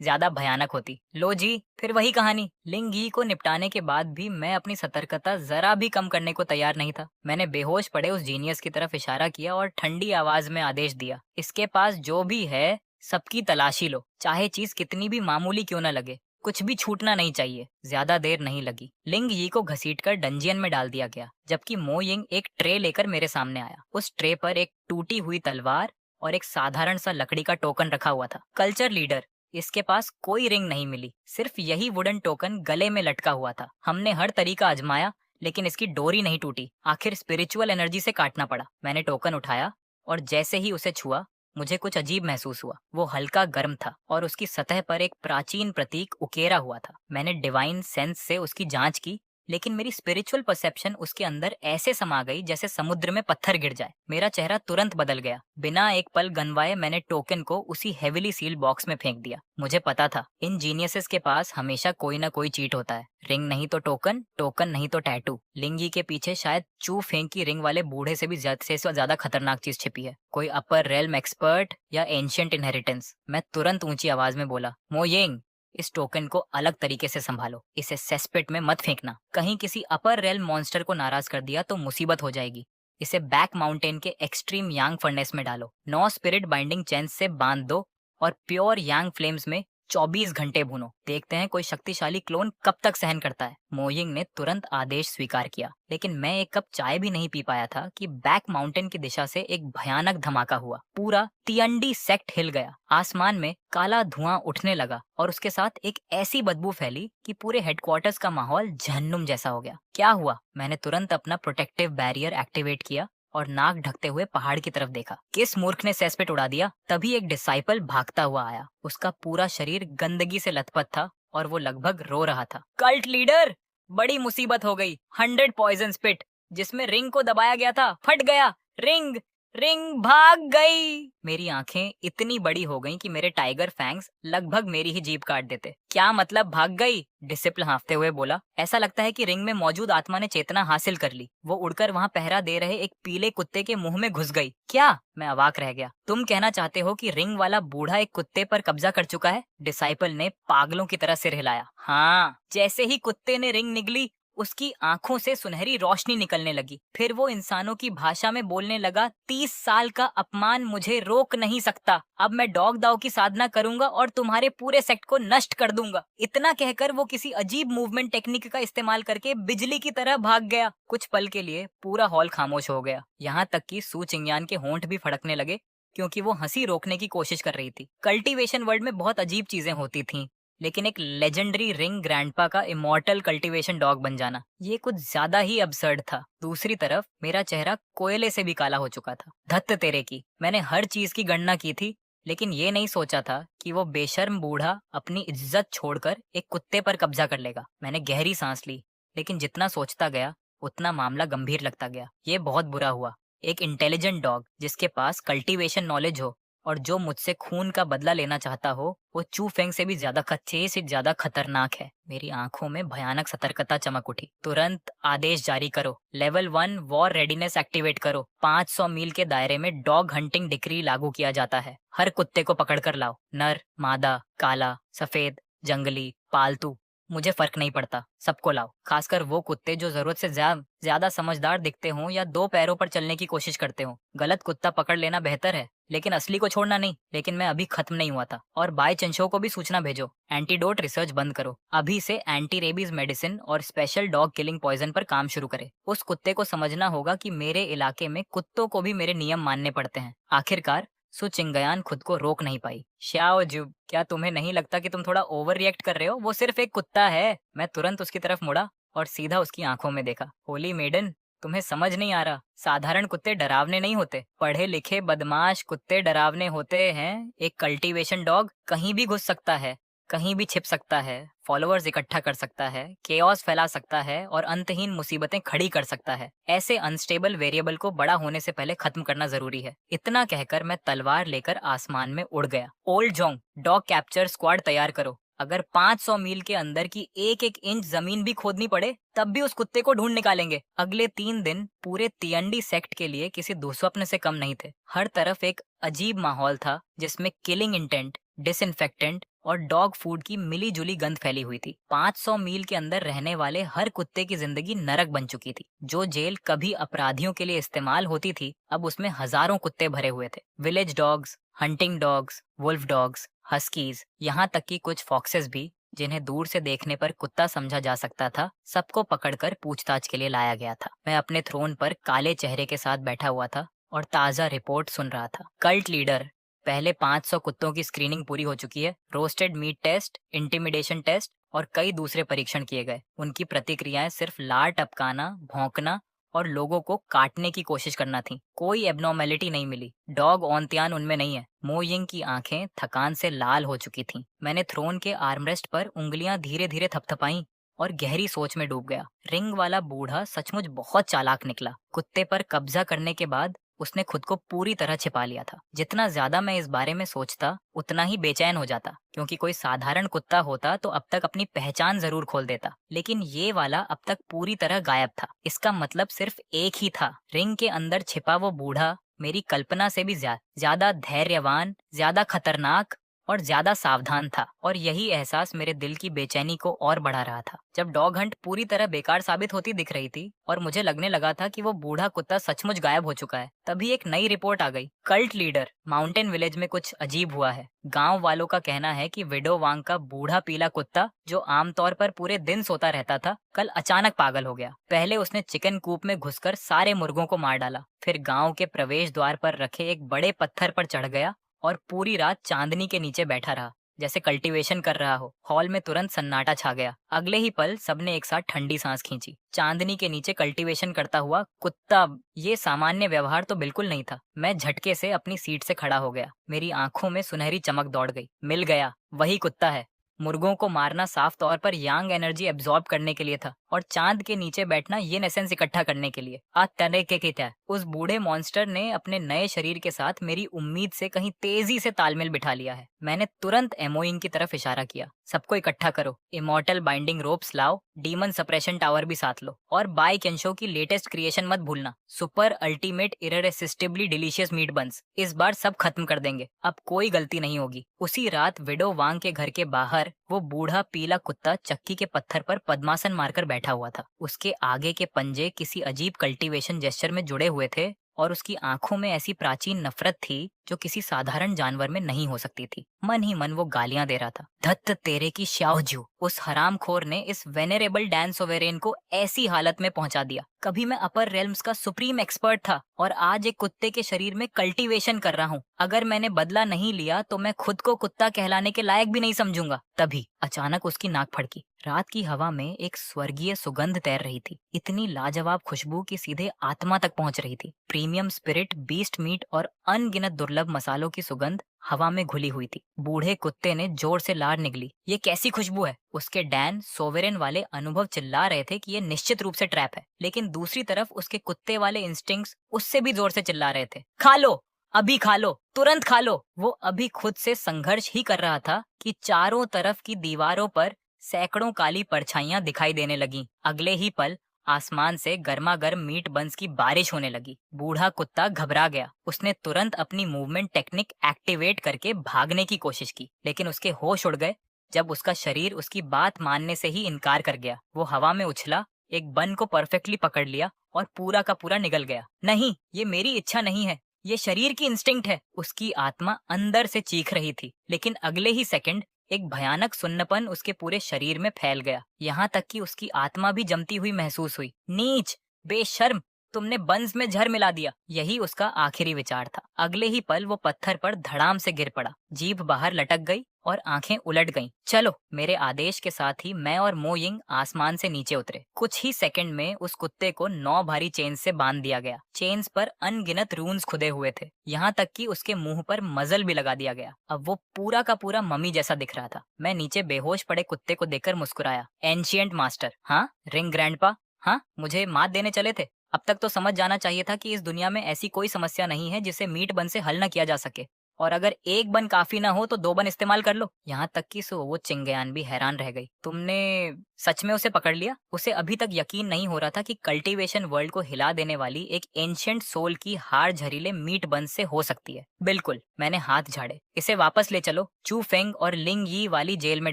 ज्यादा भयानक होती। लो जी, फिर वही कहानी। लिंग यी को निपटाने के बाद भी मैं अपनी सतर्कता जरा भी कम करने को तैयार नहीं था। मैंने बेहोश पड़े उस जीनियस की तरफ इशारा किया और ठंडी आवाज में आदेश दिया, इसके पास जो भी है सबकी तलाशी लो, चाहे चीज कितनी भी मामूली क्यों न लगे, कुछ भी छूटना नहीं चाहिए। ज्यादा देर नहीं लगी, लिंग यी को घसीटकर डंजियन में डाल दिया गया, जबकि मो यिंग एक ट्रे लेकर मेरे सामने आया। उस ट्रे पर एक टूटी हुई तलवार और एक साधारण सा लकड़ी का टोकन रखा हुआ था। कल्चर लीडर, इसके पास कोई रिंग नहीं मिली, सिर्फ यही वुडन टोकन गले में लटका हुआ था। हमने हर तरीका आजमाया, लेकिन इसकी डोरी नहीं टूटी। आखिर स्पिरिचुअल एनर्जी से काटना पड़ा। मैंने टोकन उठाया और जैसे ही उसे छुआ, मुझे कुछ अजीब महसूस हुआ। वो हल्का गर्म था और उसकी सतह पर एक प्राचीन प्रतीक उकेरा हुआ था। मैंने डिवाइन सेंस से उसकी जांच की, लेकिन मेरी स्पिरिचुअल परसेप्शन उसके अंदर ऐसे समा गई जैसे समुद्र में पत्थर गिर जाए। मेरा चेहरा तुरंत बदल गया। बिना एक पल गनवाए मैंने टोकन को उसी हेविली सील बॉक्स में फेंक दिया। मुझे पता था इन जीनियसेस के पास हमेशा कोई ना कोई चीट होता है। रिंग नहीं तो टोकन, टोकन नहीं तो टैटू। लिंगी के पीछे शायद चू फेंक की रिंग वाले बूढ़े से भी ज्यादा खतरनाक चीज छिपी है। कोई अपर रेल्म एक्सपर्ट या एंशिएंट इनहेरिटेंस। मैं तुरंत ऊंची आवाज में बोला, मो यिंग, इस टोकन को अलग तरीके से संभालो, इसे सेस्पिट में मत फेंकना। कहीं किसी अपर रेल मॉन्स्टर को नाराज कर दिया तो मुसीबत हो जाएगी। इसे बैक माउंटेन के एक्सट्रीम यांग फर्नेस में डालो, 9 स्पिरिट बाइंडिंग चेन्स से बांध दो और प्योर यांग फ्लेम्स में 24 घंटे भूनो। देखते हैं कोई शक्तिशाली क्लोन कब तक सहन करता है। मोइंग ने तुरंत आदेश स्वीकार किया, लेकिन मैं एक कप चाय भी नहीं पी पाया था कि बैक माउंटेन की दिशा से एक भयानक धमाका हुआ। पूरा तियंडी सेक्ट हिल गया। आसमान में काला धुआं उठने लगा और उसके साथ एक ऐसी बदबू फैली कि पूरे हेडक्वार्टर्स का माहौल जहन्नुम जैसा हो गया। क्या हुआ? मैंने तुरंत अपना प्रोटेक्टिव बैरियर एक्टिवेट किया और नाक ढकते हुए पहाड़ की तरफ देखा। किस मूर्ख ने सेस्पेट उड़ा दिया? तभी एक डिसाइपल भागता हुआ आया। उसका पूरा शरीर गंदगी से लथपथ था और वो लगभग रो रहा था। कल्ट लीडर, बड़ी मुसीबत हो गई। 100 पॉइजन स्पिट जिसमें रिंग को दबाया गया था फट गया। रिंग रिंग भाग गई। मेरी आंखें इतनी बड़ी हो गईं कि मेरे टाइगर फैंग्स लगभग मेरी ही जीभ काट देते। क्या मतलब भाग गई? डिसिप्लिन हाँफते हुए बोला। ऐसा लगता है कि रिंग में मौजूद आत्मा ने चेतना हासिल कर ली। वो उड़कर वहाँ पहरा दे रहे एक पीले कुत्ते के मुंह में घुस गई। क्या? मैं अवाक रह गया। तुम कहना चाहते हो कि रिंग वाला बूढ़ा एक कुत्ते पर कब्जा कर चुका है? डिसाइपल ने पागलों की तरह सिर हिलाया। हाँ, जैसे ही कुत्ते ने रिंग निगली, उसकी आंखों से सुनहरी रोशनी निकलने लगी। फिर वो इंसानों की भाषा में बोलने लगा, 30 साल का अपमान मुझे रोक नहीं सकता। अब मैं डॉग दाव की साधना करूंगा और तुम्हारे पूरे सेक्ट को नष्ट कर दूंगा। इतना कहकर वो किसी अजीब मूवमेंट टेक्निक का इस्तेमाल करके बिजली की तरह भाग गया। कुछ पल के लिए पूरा हॉल खामोश हो गया, यहाँ तक कि सू चिंगयान के होंठ भी फड़कने लगे, क्योंकि वो हंसी रोकने की कोशिश कर रही थी। कल्टीवेशन वर्ल्ड में बहुत अजीब चीजें होती थीं, लेकिन एक लेजेंडरी रिंग ग्रैंडपा का इमॉर्टल कल्टीवेशन डॉग बन जाना, ये कुछ ज्यादा ही अबसर्ड था। दूसरी तरफ मेरा चेहरा कोयले से भी काला हो चुका था। धत्त तेरे की, मैंने हर चीज की गणना की थी, लेकिन ये नहीं सोचा था कि वो बेशर्म बूढ़ा अपनी इज्जत छोड़कर एक कुत्ते पर कब्जा कर लेगा। मैंने गहरी सांस ली, लेकिन जितना सोचता गया उतना मामला गंभीर लगता गया। ये बहुत बुरा हुआ। एक इंटेलिजेंट डॉग जिसके पास कल्टीवेशन नॉलेज हो और जो मुझसे खून का बदला लेना चाहता हो, वो चू फेंग से भी ज्यादा खतरनाक है। मेरी आंखों में भयानक सतर्कता चमक उठी। तुरंत आदेश जारी करो, लेवल 1 वॉर रेडीनेस एक्टिवेट करो। 500 मील के दायरे में डॉग हंटिंग डिक्री लागू किया जाता है। हर कुत्ते को पकड़ कर लाओ, नर, मादा, काला, सफेद, जंगली, पालतू, मुझे फर्क नहीं पड़ता, सबको लाओ। खासकर वो कुत्ते जो जरूरत से ज्यादा समझदार दिखते हों या 2 पैरों पर चलने की कोशिश करते हों। गलत कुत्ता पकड़ लेना बेहतर है, लेकिन असली को छोड़ना नहीं। लेकिन मैं अभी खत्म नहीं हुआ था। और बाय चंशो को भी सूचना भेजो, एंटीडोट रिसर्च बंद करो। अभी से एंटी रेबीज मेडिसिन और स्पेशल डॉग किलिंग पॉइजन पर काम शुरू करे। उस कुत्ते को समझना होगा कि मेरे इलाके में कुत्तों को भी मेरे नियम मानने पड़ते हैं। आखिरकार सु चिंगयान खुद को रोक नहीं पाई। श्याओ जू, क्या तुम्हें नहीं लगता कि तुम थोड़ा ओवर रिएक्ट कर रहे हो? वो सिर्फ एक कुत्ता है। मैं तुरंत उसकी तरफ मुड़ा और सीधा उसकी आंखों में देखा। होली मेडन, तुम्हें समझ नहीं आ रहा। साधारण कुत्ते डरावने नहीं होते। पढ़े लिखे बदमाश कुत्ते डरावने होते हैं। एक कल्टीवेशन डॉग कहीं भी घुस सकता है, कहीं भी छिप सकता है, फॉलोअर्स इकट्ठा कर सकता है, केओस फैला सकता है और अंतहीन मुसीबतें खड़ी कर सकता है। ऐसे अनस्टेबल वेरिएबल को बड़ा होने से पहले खत्म करना जरूरी है। इतना कहकर मैं तलवार लेकर आसमान में उड़ गया। Old Jong, dog capture squad तैयार करो। अगर 500 मील के अंदर की एक एक इंच जमीन भी खोदनी पड़े तब भी उस कुत्ते को ढूंढ निकालेंगे। अगले 3 दिन पूरे तियंडी सेक्ट के लिए किसी दुस्वप्न से कम नहीं थे। हर तरफ एक अजीब माहौल था जिसमें किलिंग इंटेंट, डिसइंफेक्टेंट और डॉग फूड की मिली जुली गंध फैली हुई थी। 500 मील के अंदर रहने वाले हर कुत्ते की जिंदगी नरक बन चुकी थी। जो जेल कभी अपराधियों के लिए इस्तेमाल होती थी, अब उसमें हजारों कुत्ते भरे हुए थे। Village dogs, hunting dogs, wolf dogs, huskies, यहाँ तक कि कुछ फॉक्सेस भी, जिन्हें दूर से देखने पर कुत्ता समझा जा सकता था, सबको पकड़कर पूछताछ के लिए लाया गया था। मैं अपने थ्रोन पर काले चेहरे के साथ बैठा हुआ था और ताजा रिपोर्ट सुन रहा था। कल्ट लीडर, पहले 500 कुत्तों की स्क्रीनिंग पूरी हो चुकी है। Roasted meat test, intimidation test और कई दूसरे परीक्षण किए गए। उनकी प्रतिक्रियाएं सिर्फ लार टपकाना, भौंकना और लोगों को काटने की कोशिश करना थी। कोई एबनॉर्मेलिटी नहीं मिली। डॉग ऑनत्यान उनमें नहीं है। मो यिंग की आंखें थकान से लाल हो चुकी थीं। मैंने थ्रोन के आर्मरेस्ट पर उंगलियां धीरे धीरे थपथपाई और गहरी सोच में डूब गया। रिंग वाला बूढ़ा सचमुच बहुत चालाक निकला। कुत्ते पर कब्जा करने के बाद उसने खुद को पूरी तरह छिपा लिया था। जितना ज्यादा मैं इस बारे में सोचता उतना ही बेचैन हो जाता, क्योंकि कोई साधारण कुत्ता होता तो अब तक अपनी पहचान जरूर खोल देता, लेकिन ये वाला अब तक पूरी तरह गायब था। इसका मतलब सिर्फ एक ही था, रिंग के अंदर छिपा वो बूढ़ा मेरी कल्पना से भी ज्यादा धैर्यवान, ज्यादा खतरनाक और ज्यादा सावधान था। और यही एहसास मेरे दिल की बेचैनी को और बढ़ा रहा था। जब डॉग हंट पूरी तरह बेकार साबित होती दिख रही थी और मुझे लगने लगा था कि वो बूढ़ा कुत्ता सचमुच गायब हो चुका है, तभी एक नई रिपोर्ट आ गई। कल्ट लीडर, माउंटेन विलेज में कुछ अजीब हुआ है। गांव वालों का कहना है कि विडो वांग का बूढ़ा पीला कुत्ता, जो आमतौर पर पूरे दिन सोता रहता था, कल अचानक पागल हो गया। पहले उसने चिकन कूप में घुसकर सारे मुर्गों को मार डाला, फिर गांव के प्रवेश द्वार पर रखे एक बड़े पत्थर पर चढ़ गया और पूरी रात चांदनी के नीचे बैठा रहा, जैसे कल्टीवेशन कर रहा हो। हॉल में तुरंत सन्नाटा छा गया। अगले ही पल सबने एक साथ ठंडी सांस खींची। चांदनी के नीचे कल्टीवेशन करता हुआ कुत्ता, ये सामान्य व्यवहार तो बिल्कुल नहीं था। मैं झटके से अपनी सीट से खड़ा हो गया। मेरी आंखों में सुनहरी चमक दौड़ गई। मिल गया, वही कुत्ता है। मुर्गों को मारना साफ तौर पर यांग एनर्जी एब्जॉर्ब करने के लिए था और चांद के नीचे बैठना ये एसेंस इकट्ठा करने के लिए। आज तरीके की था। उस बूढ़े मॉन्स्टर ने अपने नए शरीर के साथ मेरी उम्मीद से कहीं तेजी से तालमेल बिठा लिया है। मैंने तुरंत एमोइंग की तरफ इशारा किया। सबको इकट्ठा करो, इमॉर्टल बाइंडिंग रोप्स लाओ, डीमन सप्रेशन टावर भी साथ लो, और बाय केंशो की लेटेस्ट क्रिएशन मत भूलना, सुपर अल्टीमेट इररेसिस्टिबली डिलीशियस मीट बंस। इस बार सब खत्म कर देंगे, अब कोई गलती नहीं होगी। उसी रात विडो वांग के घर के बाहर वो बूढ़ा पीला कुत्ता चक्की के पत्थर पर पद्मासन मारकर बैठा हुआ था। उसके आगे के पंजे किसी अजीब कल्टीवेशन जेस्चर में जुड़े हुए थे और उसकी आंखों में ऐसी प्राचीन नफरत थी जो किसी साधारण जानवर में नहीं हो सकती थी। मन ही मन वो गालियां दे रहा था। धत्त तेरे की श्याओजू, उस हरामखोर ने इस वेनेरेबल डैन सोवेरेन को ऐसी हालत में पहुंचा दिया। कभी मैं अपर रेल्म्स का सुप्रीम एक्सपर्ट था और आज एक कुत्ते के शरीर में कल्टीवेशन कर रहा हूँ। अगर मैंने बदला नहीं लिया तो मैं खुद को कुत्ता कहलाने के लायक भी नहीं समझूंगा। तभी अचानक उसकी नाक फड़की। रात की हवा में एक स्वर्गीय सुगंध तैर रही थी, इतनी लाजवाब खुशबू कि सीधे आत्मा तक पहुंच रही थी। प्रीमियम स्पिरिट, बीस्ट मीट और अनगिनत दुर्लभ मसालों की सुगंध हवा में घुली हुई थी। बूढ़े कुत्ते ने जोर से लार निगली। ये कैसी खुशबू है? उसके डैन सोवेरेन वाले अनुभव चिल्ला रहे थे कि ये निश्चित रूप से ट्रैप है, लेकिन दूसरी तरफ उसके कुत्ते वाले इंस्टिंक्ट्स उससे भी जोर से चिल्ला रहे थे, खा लो, अभी खा लो, तुरंत खा लो। वो अभी खुद से संघर्ष ही कर रहा था कि चारों तरफ की दीवारों पर सैकड़ों काली परछाइयां दिखाई देने लगी। अगले ही पल आसमान से गर्मा गर्म मीट बंस की बारिश होने लगी। बूढ़ा कुत्ता घबरा गया। उसने तुरंत अपनी मूवमेंट टेक्निक एक्टिवेट करके भागने की कोशिश की, लेकिन उसके होश उड़ गए जब उसका शरीर उसकी बात मानने से ही इनकार कर गया। वो हवा में उछला, एक बन को परफेक्टली पकड़ लिया और पूरा का पूरा निगल गया। नहीं, ये मेरी इच्छा नहीं है, ये शरीर की इंस्टिंक्ट है। उसकी आत्मा अंदर से चीख रही थी, लेकिन अगले ही सेकंड एक भयानक सुन्नपन उसके पूरे शरीर में फैल गया, यहाँ तक कि उसकी आत्मा भी जमती हुई महसूस हुई। नीच, बेशर्म, तुमने बंस में जहर मिला दिया। यही उसका आखिरी विचार था। अगले ही पल वो पत्थर पर धड़ाम से गिर पड़ा, जीभ बाहर लटक गई और आंखें उलट गईं। चलो, मेरे आदेश के साथ ही मैं और मो यिंग आसमान से नीचे उतरे। कुछ ही सेकंड में उस कुत्ते को 9 भारी चेन से बांध दिया गया। चेन्स पर अनगिनत रून्स खुदे हुए थे, यहाँ तक कि उसके मुंह पर मजल भी लगा दिया गया। अब वो पूरा का पूरा मम्मी जैसा दिख रहा था। मैं नीचे बेहोश पड़े कुत्ते को देखकर मुस्कुराया। एंशिएंट मास्टर, हाँ? रिंग ग्रैंडपा, हाँ? मुझे मात देने चले थे? अब तक तो समझ जाना चाहिए था कि इस दुनिया में ऐसी कोई समस्या नहीं है जिसे मीट बन से हल न किया जा सके। और अगर एक बन काफी ना हो तो 2 बन इस्तेमाल कर लो। यहाँ तक कि वो चिंगयान भी हैरान रह गई। तुमने सच में उसे पकड़ लिया? उसे अभी तक यकीन नहीं हो रहा था कि कल्टीवेशन वर्ल्ड को हिला देने वाली एक एंशिएंट सोल की हार झरीले मीट बन से हो सकती है। बिल्कुल, मैंने हाथ झाड़े। इसे वापस ले चलो, चू फेंग और लिंग यी वाली जेल में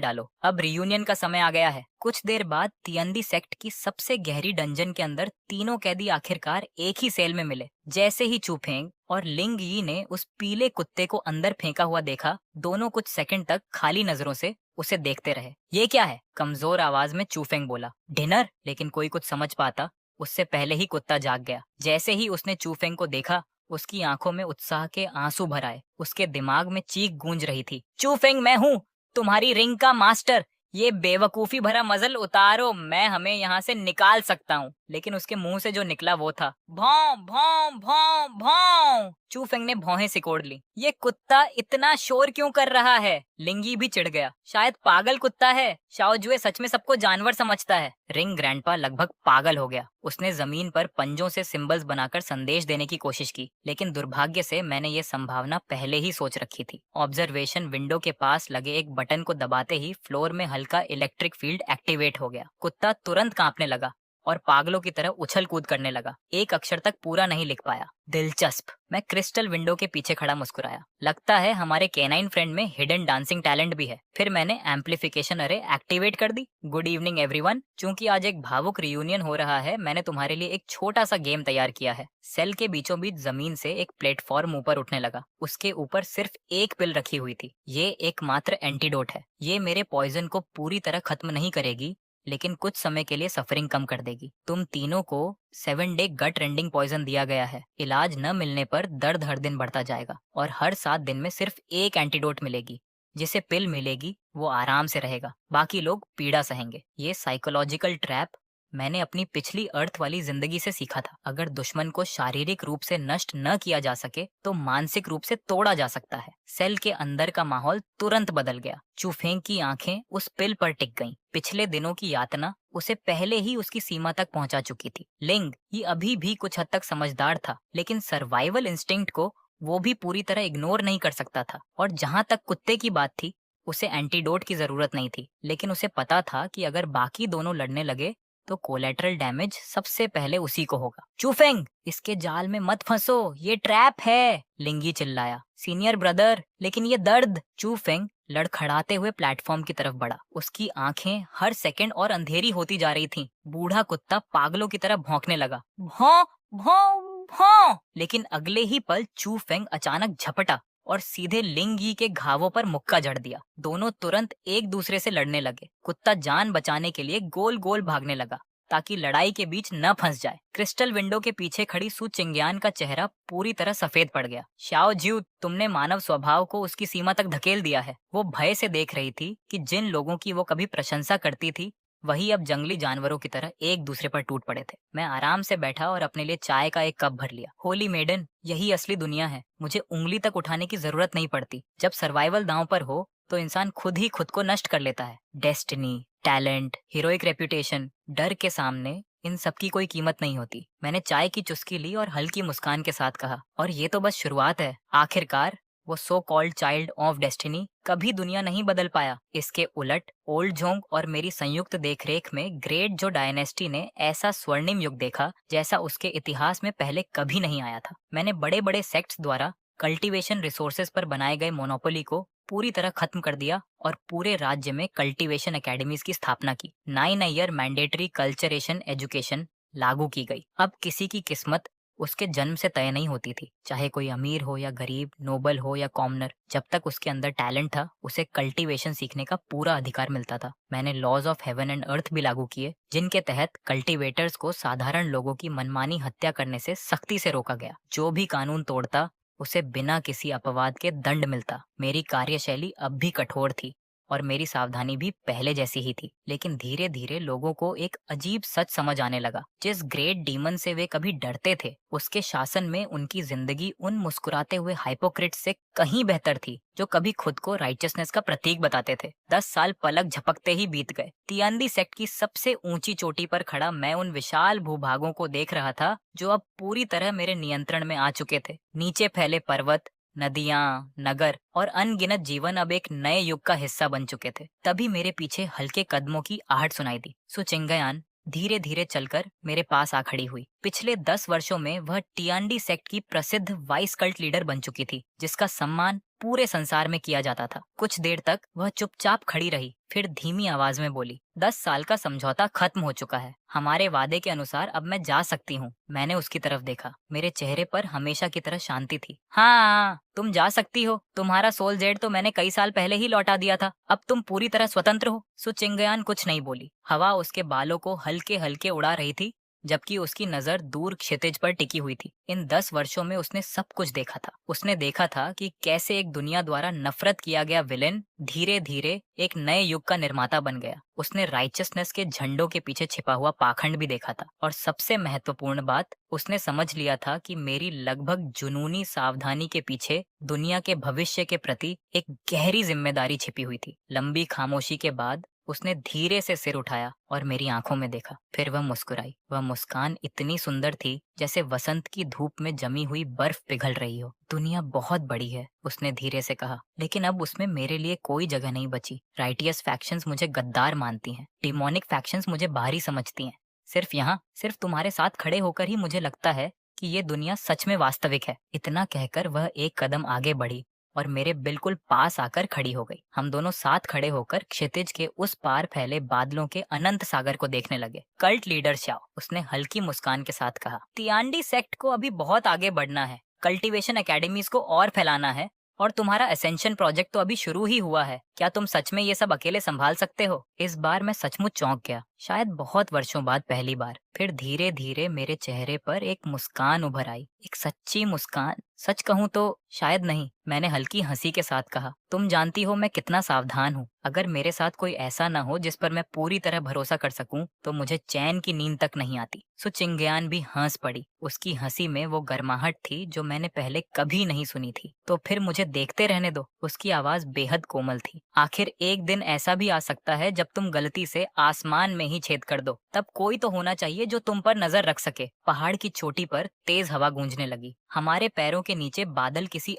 डालो। अब रियूनियन का समय आ गया है। कुछ देर बाद तियंदी सेक्ट की सबसे गहरी डंजन के अंदर तीनों कैदी आखिरकार एक ही सेल में मिले। जैसे ही चू फेंग और लिंग यी ने उस पीले कुत्ते को अंदर फेंका हुआ देखा, दोनों कुछ सेकंड तक खाली नजरों से उसे देखते रहे। ये क्या है? कमजोर आवाज में चू फेंग बोला। डिनर? लेकिन कोई कुछ समझ पाता उससे पहले ही कुत्ता जाग गया। जैसे ही उसने चू फेंग को देखा, उसकी आंखों में उत्साह के आंसू भर आए। उसके दिमाग में चीख गूंज रही थी, चू फेंग, मैं हूँ, तुम्हारी रिंग का मास्टर। ये बेवकूफी भरा मजल उतारो, मैं हमें यहाँ से निकाल सकता हूँ। लेकिन उसके मुंह से जो निकला वो था भौं भौं भौं भौं। चू फेंग ने भौहें सिकोड़ ली। ये कुत्ता इतना शोर क्यों कर रहा है? लिंगी भी चिढ़ गया। शायद पागल कुत्ता है। शाओजुए सच में सबको जानवर समझता है। रिंग ग्रैंडपा लगभग पागल हो गया। उसने जमीन पर पंजों से सिंबल्स बनाकर संदेश देने की कोशिश की, लेकिन दुर्भाग्य से मैंने ये संभावना पहले ही सोच रखी थी। ऑब्जर्वेशन विंडो के पास लगे एक बटन को दबाते ही फ्लोर में हल्का इलेक्ट्रिक फील्ड एक्टिवेट हो गया। कुत्ता तुरंत कांपने लगा और पागलों की तरह उछल कूद करने लगा। एक अक्षर तक पूरा नहीं लिख पाया। दिलचस्प। मैं क्रिस्टल विंडो के पीछे खड़ा मुस्कुराया। लगता है हमारे कैनाइन फ्रेंड में हिडन डांसिंग टैलेंट भी है। फिर मैंने एम्पलीफिकेशन अरे एक्टिवेट कर दी। Good evening everyone. चूंकि आज एक भावुक रियूनियन हो रहा है, मैंने तुम्हारे लिए एक छोटा सा गेम तैयार किया है। सेल के बीचों बीच जमीन से एक प्लेटफॉर्म ऊपर उठने लगा। उसके ऊपर सिर्फ एक पिल रखी हुई थी। ये एकमात्र एंटीडोट है। ये मेरे पॉइजन को पूरी तरह खत्म नहीं करेगी, लेकिन कुछ समय के लिए सफरिंग कम कर देगी। तुम तीनों को 7 डे गट रेंडिंग पॉइजन दिया गया है। इलाज न मिलने पर दर्द हर दिन बढ़ता जाएगा और हर 7 दिन में सिर्फ एक एंटीडोट मिलेगी। जिसे पिल मिलेगी वो आराम से रहेगा, बाकी लोग पीड़ा सहेंगे। ये साइकोलॉजिकल ट्रैप मैंने अपनी पिछली अर्थ वाली जिंदगी से सीखा था। अगर दुश्मन को शारीरिक रूप से नष्ट न किया जा सके तो मानसिक रूप से तोड़ा जा सकता है। सेल के अंदर का माहौल तुरंत बदल गया। चूफेंग की आंखें उस पिल पर टिक गईं। पिछले दिनों की यातना उसे पहले ही उसकी सीमा तक पहुंचा चुकी थी। लिंग ये अभी भी कुछ हद तक समझदार था, लेकिन सर्वाइवल इंस्टिंक्ट को वो भी पूरी तरह इग्नोर नहीं कर सकता था। और जहां तक कुत्ते की बात थी, उसे एंटीडोट की जरूरत नहीं थी, लेकिन उसे पता था कि अगर बाकी दोनों लड़ने लगे तो कोलेटरल डैमेज सबसे पहले उसी को होगा। चूफेंग, इसके जाल में मत फंसो, ये ट्रैप है, लिंगी चिल्लाया। सीनियर ब्रदर, लेकिन ये दर्द। चूफेंग लड़खड़ाते हुए प्लेटफॉर्म की तरफ बढ़ा। उसकी आंखें हर सेकंड और अंधेरी होती जा रही थीं। बूढ़ा कुत्ता पागलों की तरह भौंकने लगा, भौं भौं भौं। लेकिन अगले ही पल चूफेंग अचानक झपटा और सीधे लिंगी के घावों पर मुक्का जड़ दिया। दोनों तुरंत एक दूसरे से लड़ने लगे। कुत्ता जान बचाने के लिए गोल गोल भागने लगा ताकि लड़ाई के बीच न फंस जाए। क्रिस्टल विंडो के पीछे खड़ी सु चिंग्यान का चेहरा पूरी तरह सफेद पड़ गया। शाओ ज्यू, तुमने मानव स्वभाव को उसकी सीमा तक धकेल दिया है। वो भय से देख रही थी कि जिन लोगों की वो कभी प्रशंसा करती थी वही अब जंगली जानवरों की तरह एक दूसरे पर टूट पड़े थे। मैं आराम से बैठा और अपने लिए चाय का एक कप भर लिया। होली मेडन, यही असली दुनिया है। मुझे उंगली तक उठाने की जरूरत नहीं पड़ती। जब सर्वाइवल दांव पर हो तो इंसान खुद ही खुद को नष्ट कर लेता है। डेस्टिनी, टैलेंट, हीरोइक रेप्यूटेशन, डर के सामने इन सब की कोई कीमत नहीं होती। मैंने चाय की चुस्की ली और हल्की मुस्कान के साथ कहा, और ये तो बस शुरुआत है। आखिरकार वो so called child of destiny कभी दुनिया नहीं बदल पाया। इसके उलट ओल्ड जोंग और मेरी संयुक्त देखरेख में ग्रेट जो डायनेस्टी ने ऐसा स्वर्णिम युग देखा जैसा उसके इतिहास में पहले कभी नहीं आया था। मैंने बड़े बड़े सेक्ट्स द्वारा कल्टीवेशन रिसोर्सेज पर बनाए गए मोनोपोली को पूरी तरह खत्म कर दिया और पूरे राज्य में कल्टीवेशन एकेडमीज की स्थापना की। 9 ईयर मैंडेटरी कल्चरेशन एजुकेशन लागू की गई। अब किसी की किस्मत उसके जन्म से तय नहीं होती थी। चाहे कोई अमीर हो या गरीब, नोबल हो या कॉमनर, जब तक उसके अंदर टैलेंट था उसे कल्टीवेशन सीखने का पूरा अधिकार मिलता था। मैंने laws of heaven and earth भी लागू किए, जिनके तहत कल्टीवेटर्स को साधारण लोगों की मनमानी हत्या करने से सख्ती से रोका गया। जो भी कानून तोड़ता उसे बिना किसी अपवाद के दंड मिलता। मेरी कार्यशैली अब भी कठोर थी और मेरी सावधानी भी पहले जैसी ही थी। लेकिन धीरे धीरे लोगों को एक अजीब सच समझ आने लगा। जिस ग्रेट डीमन से वे कभी डरते थे, उसके शासन में उनकी जिंदगी उन मुस्कुराते हुए हाइपोक्रिट्स से कहीं बेहतर थी, जो कभी खुद को राइटियसनेस का प्रतीक बताते थे। 10 साल पलक झपकते ही बीत गए। तियांदी सेक्ट की सबसे ऊंची चोटी पर खड़ा मैं उन विशाल भूभागों को देख रहा था जो अब पूरी तरह मेरे नियंत्रण में आ चुके थे। नीचे फैले पर्वत, नदियां, नगर और अनगिनत जीवन अब एक नए युग का हिस्सा बन चुके थे। तभी मेरे पीछे हल्के कदमों की आहट सुनाई दी। सुचिंगयान धीरे धीरे चलकर मेरे पास आ खड़ी हुई। पिछले 10 वर्षों में वह टियांडी सेक्ट की प्रसिद्ध वाइस कल्ट लीडर बन चुकी थी, जिसका सम्मान पूरे संसार में किया जाता था। कुछ देर तक वह चुपचाप खड़ी रही, फिर धीमी आवाज में बोली, 10 साल का समझौता खत्म हो चुका है। हमारे वादे के अनुसार अब मैं जा सकती हूँ। मैंने उसकी तरफ देखा। मेरे चेहरे पर हमेशा की तरह शांति थी। हाँ, तुम जा सकती हो। तुम्हारा सोल जेड तो मैंने कई साल पहले ही लौटा दिया था। अब तुम पूरी तरह स्वतंत्र हो। सुचिंगयान कुछ नहीं बोली। हवा उसके बालों को हल्के हल्के उड़ा रही थी, जबकि उसकी नजर दूर क्षितिज पर टिकी हुई थी। इन 10 वर्षों में उसने सब कुछ देखा था। उसने देखा था कि कैसे एक दुनिया द्वारा नफरत किया गया विलेन धीरे धीरे एक नए युग का निर्माता बन गया। उसने राइचियसनेस के झंडों के पीछे छिपा हुआ पाखंड भी देखा था। और सबसे महत्वपूर्ण बात, उसने समझ लिया था कि मेरी लगभग जुनूनी सावधानी के पीछे दुनिया के भविष्य के प्रति एक गहरी जिम्मेदारी छिपी हुई थी। लंबी खामोशी के बाद उसने धीरे से सिर उठाया और मेरी आंखों में देखा। फिर वह मुस्कुराई। वह मुस्कान इतनी सुंदर थी जैसे वसंत की धूप में जमी हुई बर्फ पिघल रही हो। दुनिया बहुत बड़ी है, उसने धीरे से कहा, लेकिन अब उसमें मेरे लिए कोई जगह नहीं बची। राइटियस फैक्शंस मुझे गद्दार मानती हैं, डिमोनिक फैक्शंस मुझे बाहरी समझती हैं। सिर्फ तुम्हारे साथ खड़े होकर ही मुझे लगता है कि ये दुनिया सच में वास्तविक है। इतना कहकर वह एक कदम आगे बढ़ी और मेरे बिल्कुल पास आकर खड़ी हो गई। हम दोनों साथ खड़े होकर क्षितिज के उस पार फैले बादलों के अनंत सागर को देखने लगे। कल्ट लीडर शाओ, उसने हल्की मुस्कान के साथ कहा, तियांडी सेक्ट को अभी बहुत आगे बढ़ना है, कल्टीवेशन एकेडमीज को और फैलाना है, और तुम्हारा असेंशन प्रोजेक्ट तो अभी शुरू ही हुआ है। क्या तुम सच में ये सब अकेले संभाल सकते हो? इस बार मैं सचमुच चौंक गया, शायद बहुत वर्षों बाद पहली बार। फिर धीरे धीरे मेरे चेहरे पर एक मुस्कान उभर आई, एक सच्ची मुस्कान। सच कहूँ तो शायद नहीं, मैंने हल्की हंसी के साथ कहा, तुम जानती हो मैं कितना सावधान हूँ। अगर मेरे साथ कोई ऐसा न हो जिस पर मैं पूरी तरह भरोसा कर सकूं, तो मुझे चैन की नींद तक नहीं आती। सुचिंगयान भी हंस पड़ी। उसकी हंसी में वो गर्माहट थी जो मैंने पहले कभी नहीं सुनी थी। तो फिर मुझे देखते रहने दो। उसकी आवाज बेहद कोमल थी। आखिर एक दिन ऐसा भी आ सकता है जब तुम गलती से आसमान में ही छेद कर दो। तब कोई तो होना चाहिए जो तुम पर नजर रख सके। पहाड़ की चोटी पर तेज हवा गूंजने लगी। हमारे पैरों के नीचे बादल किसी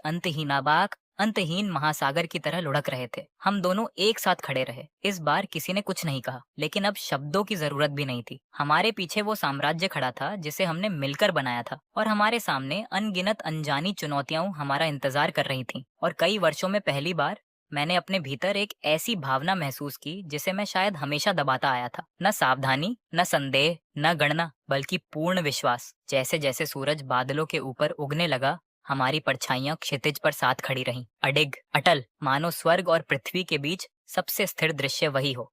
अंतहीन महासागर की तरह लुढ़क रहे थे। हम दोनों एक साथ खड़े रहे। इस बार किसी ने कुछ नहीं कहा, लेकिन अब शब्दों की जरूरत भी नहीं थी। हमारे पीछे वो साम्राज्य खड़ा था जिसे हमने मिलकर बनाया था, और हमारे सामने अनगिनत अनजानी चुनौतियां हमारा इंतजार कर रही थीं। और कई वर्षों में पहली बार मैंने अपने भीतर एक ऐसी भावना महसूस की जिसे मैं शायद हमेशा दबाता आया था। न सावधानी, न संदेह, न गणना, बल्कि पूर्ण विश्वास। जैसे जैसे सूरज बादलों के ऊपर उगने लगा, हमारी परछाइयां क्षितिज पर साथ खड़ी रहीं, अडिग, अटल, मानो स्वर्ग और पृथ्वी के बीच सबसे स्थिर दृश्य वही हो।